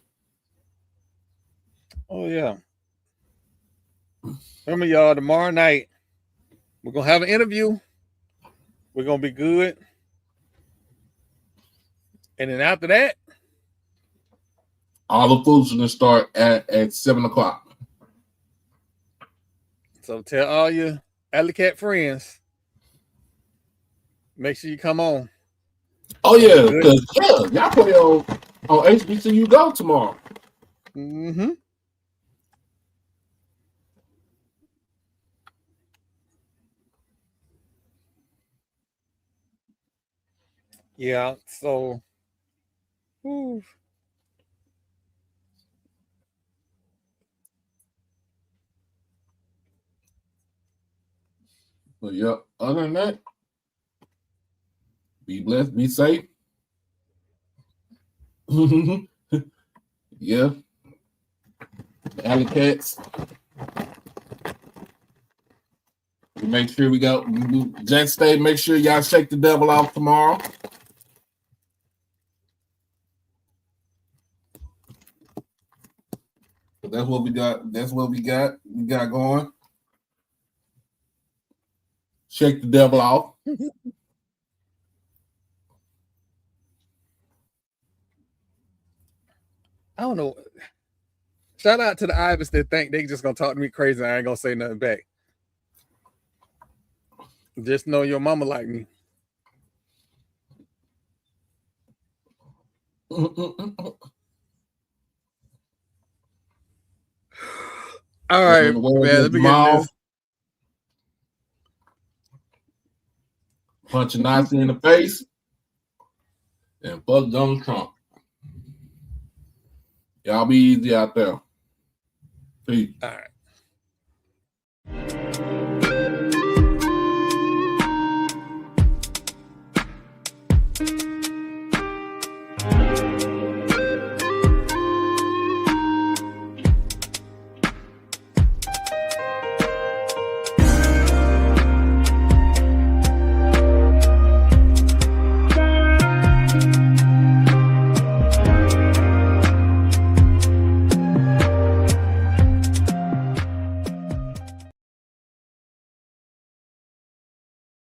Oh yeah. Remember, y'all, tomorrow night, we're going to have an interview. We're going to be good. And then after that, all the food's gonna start at 7 o'clock. so tell all your Alley Cat friends, make sure you come on. Oh yeah, because y'all play on HBCU Go tomorrow. Mm-hmm. Yeah, so whew. But yeah, other than that, be blessed, be safe. Yeah. The Alley Cats. We make sure we got Jack State. Make sure y'all shake the devil off tomorrow. But that's what we got. That's what we got. We got going. Shake the devil off. I don't know. Shout out to the Ivers that think they just gonna talk to me crazy. And I ain't gonna say nothing back. Just know your mama like me. All right, man. Let me get this. Punch a Nazi in the face and fuck Donald Trump. Y'all be easy out there. Peace. All right.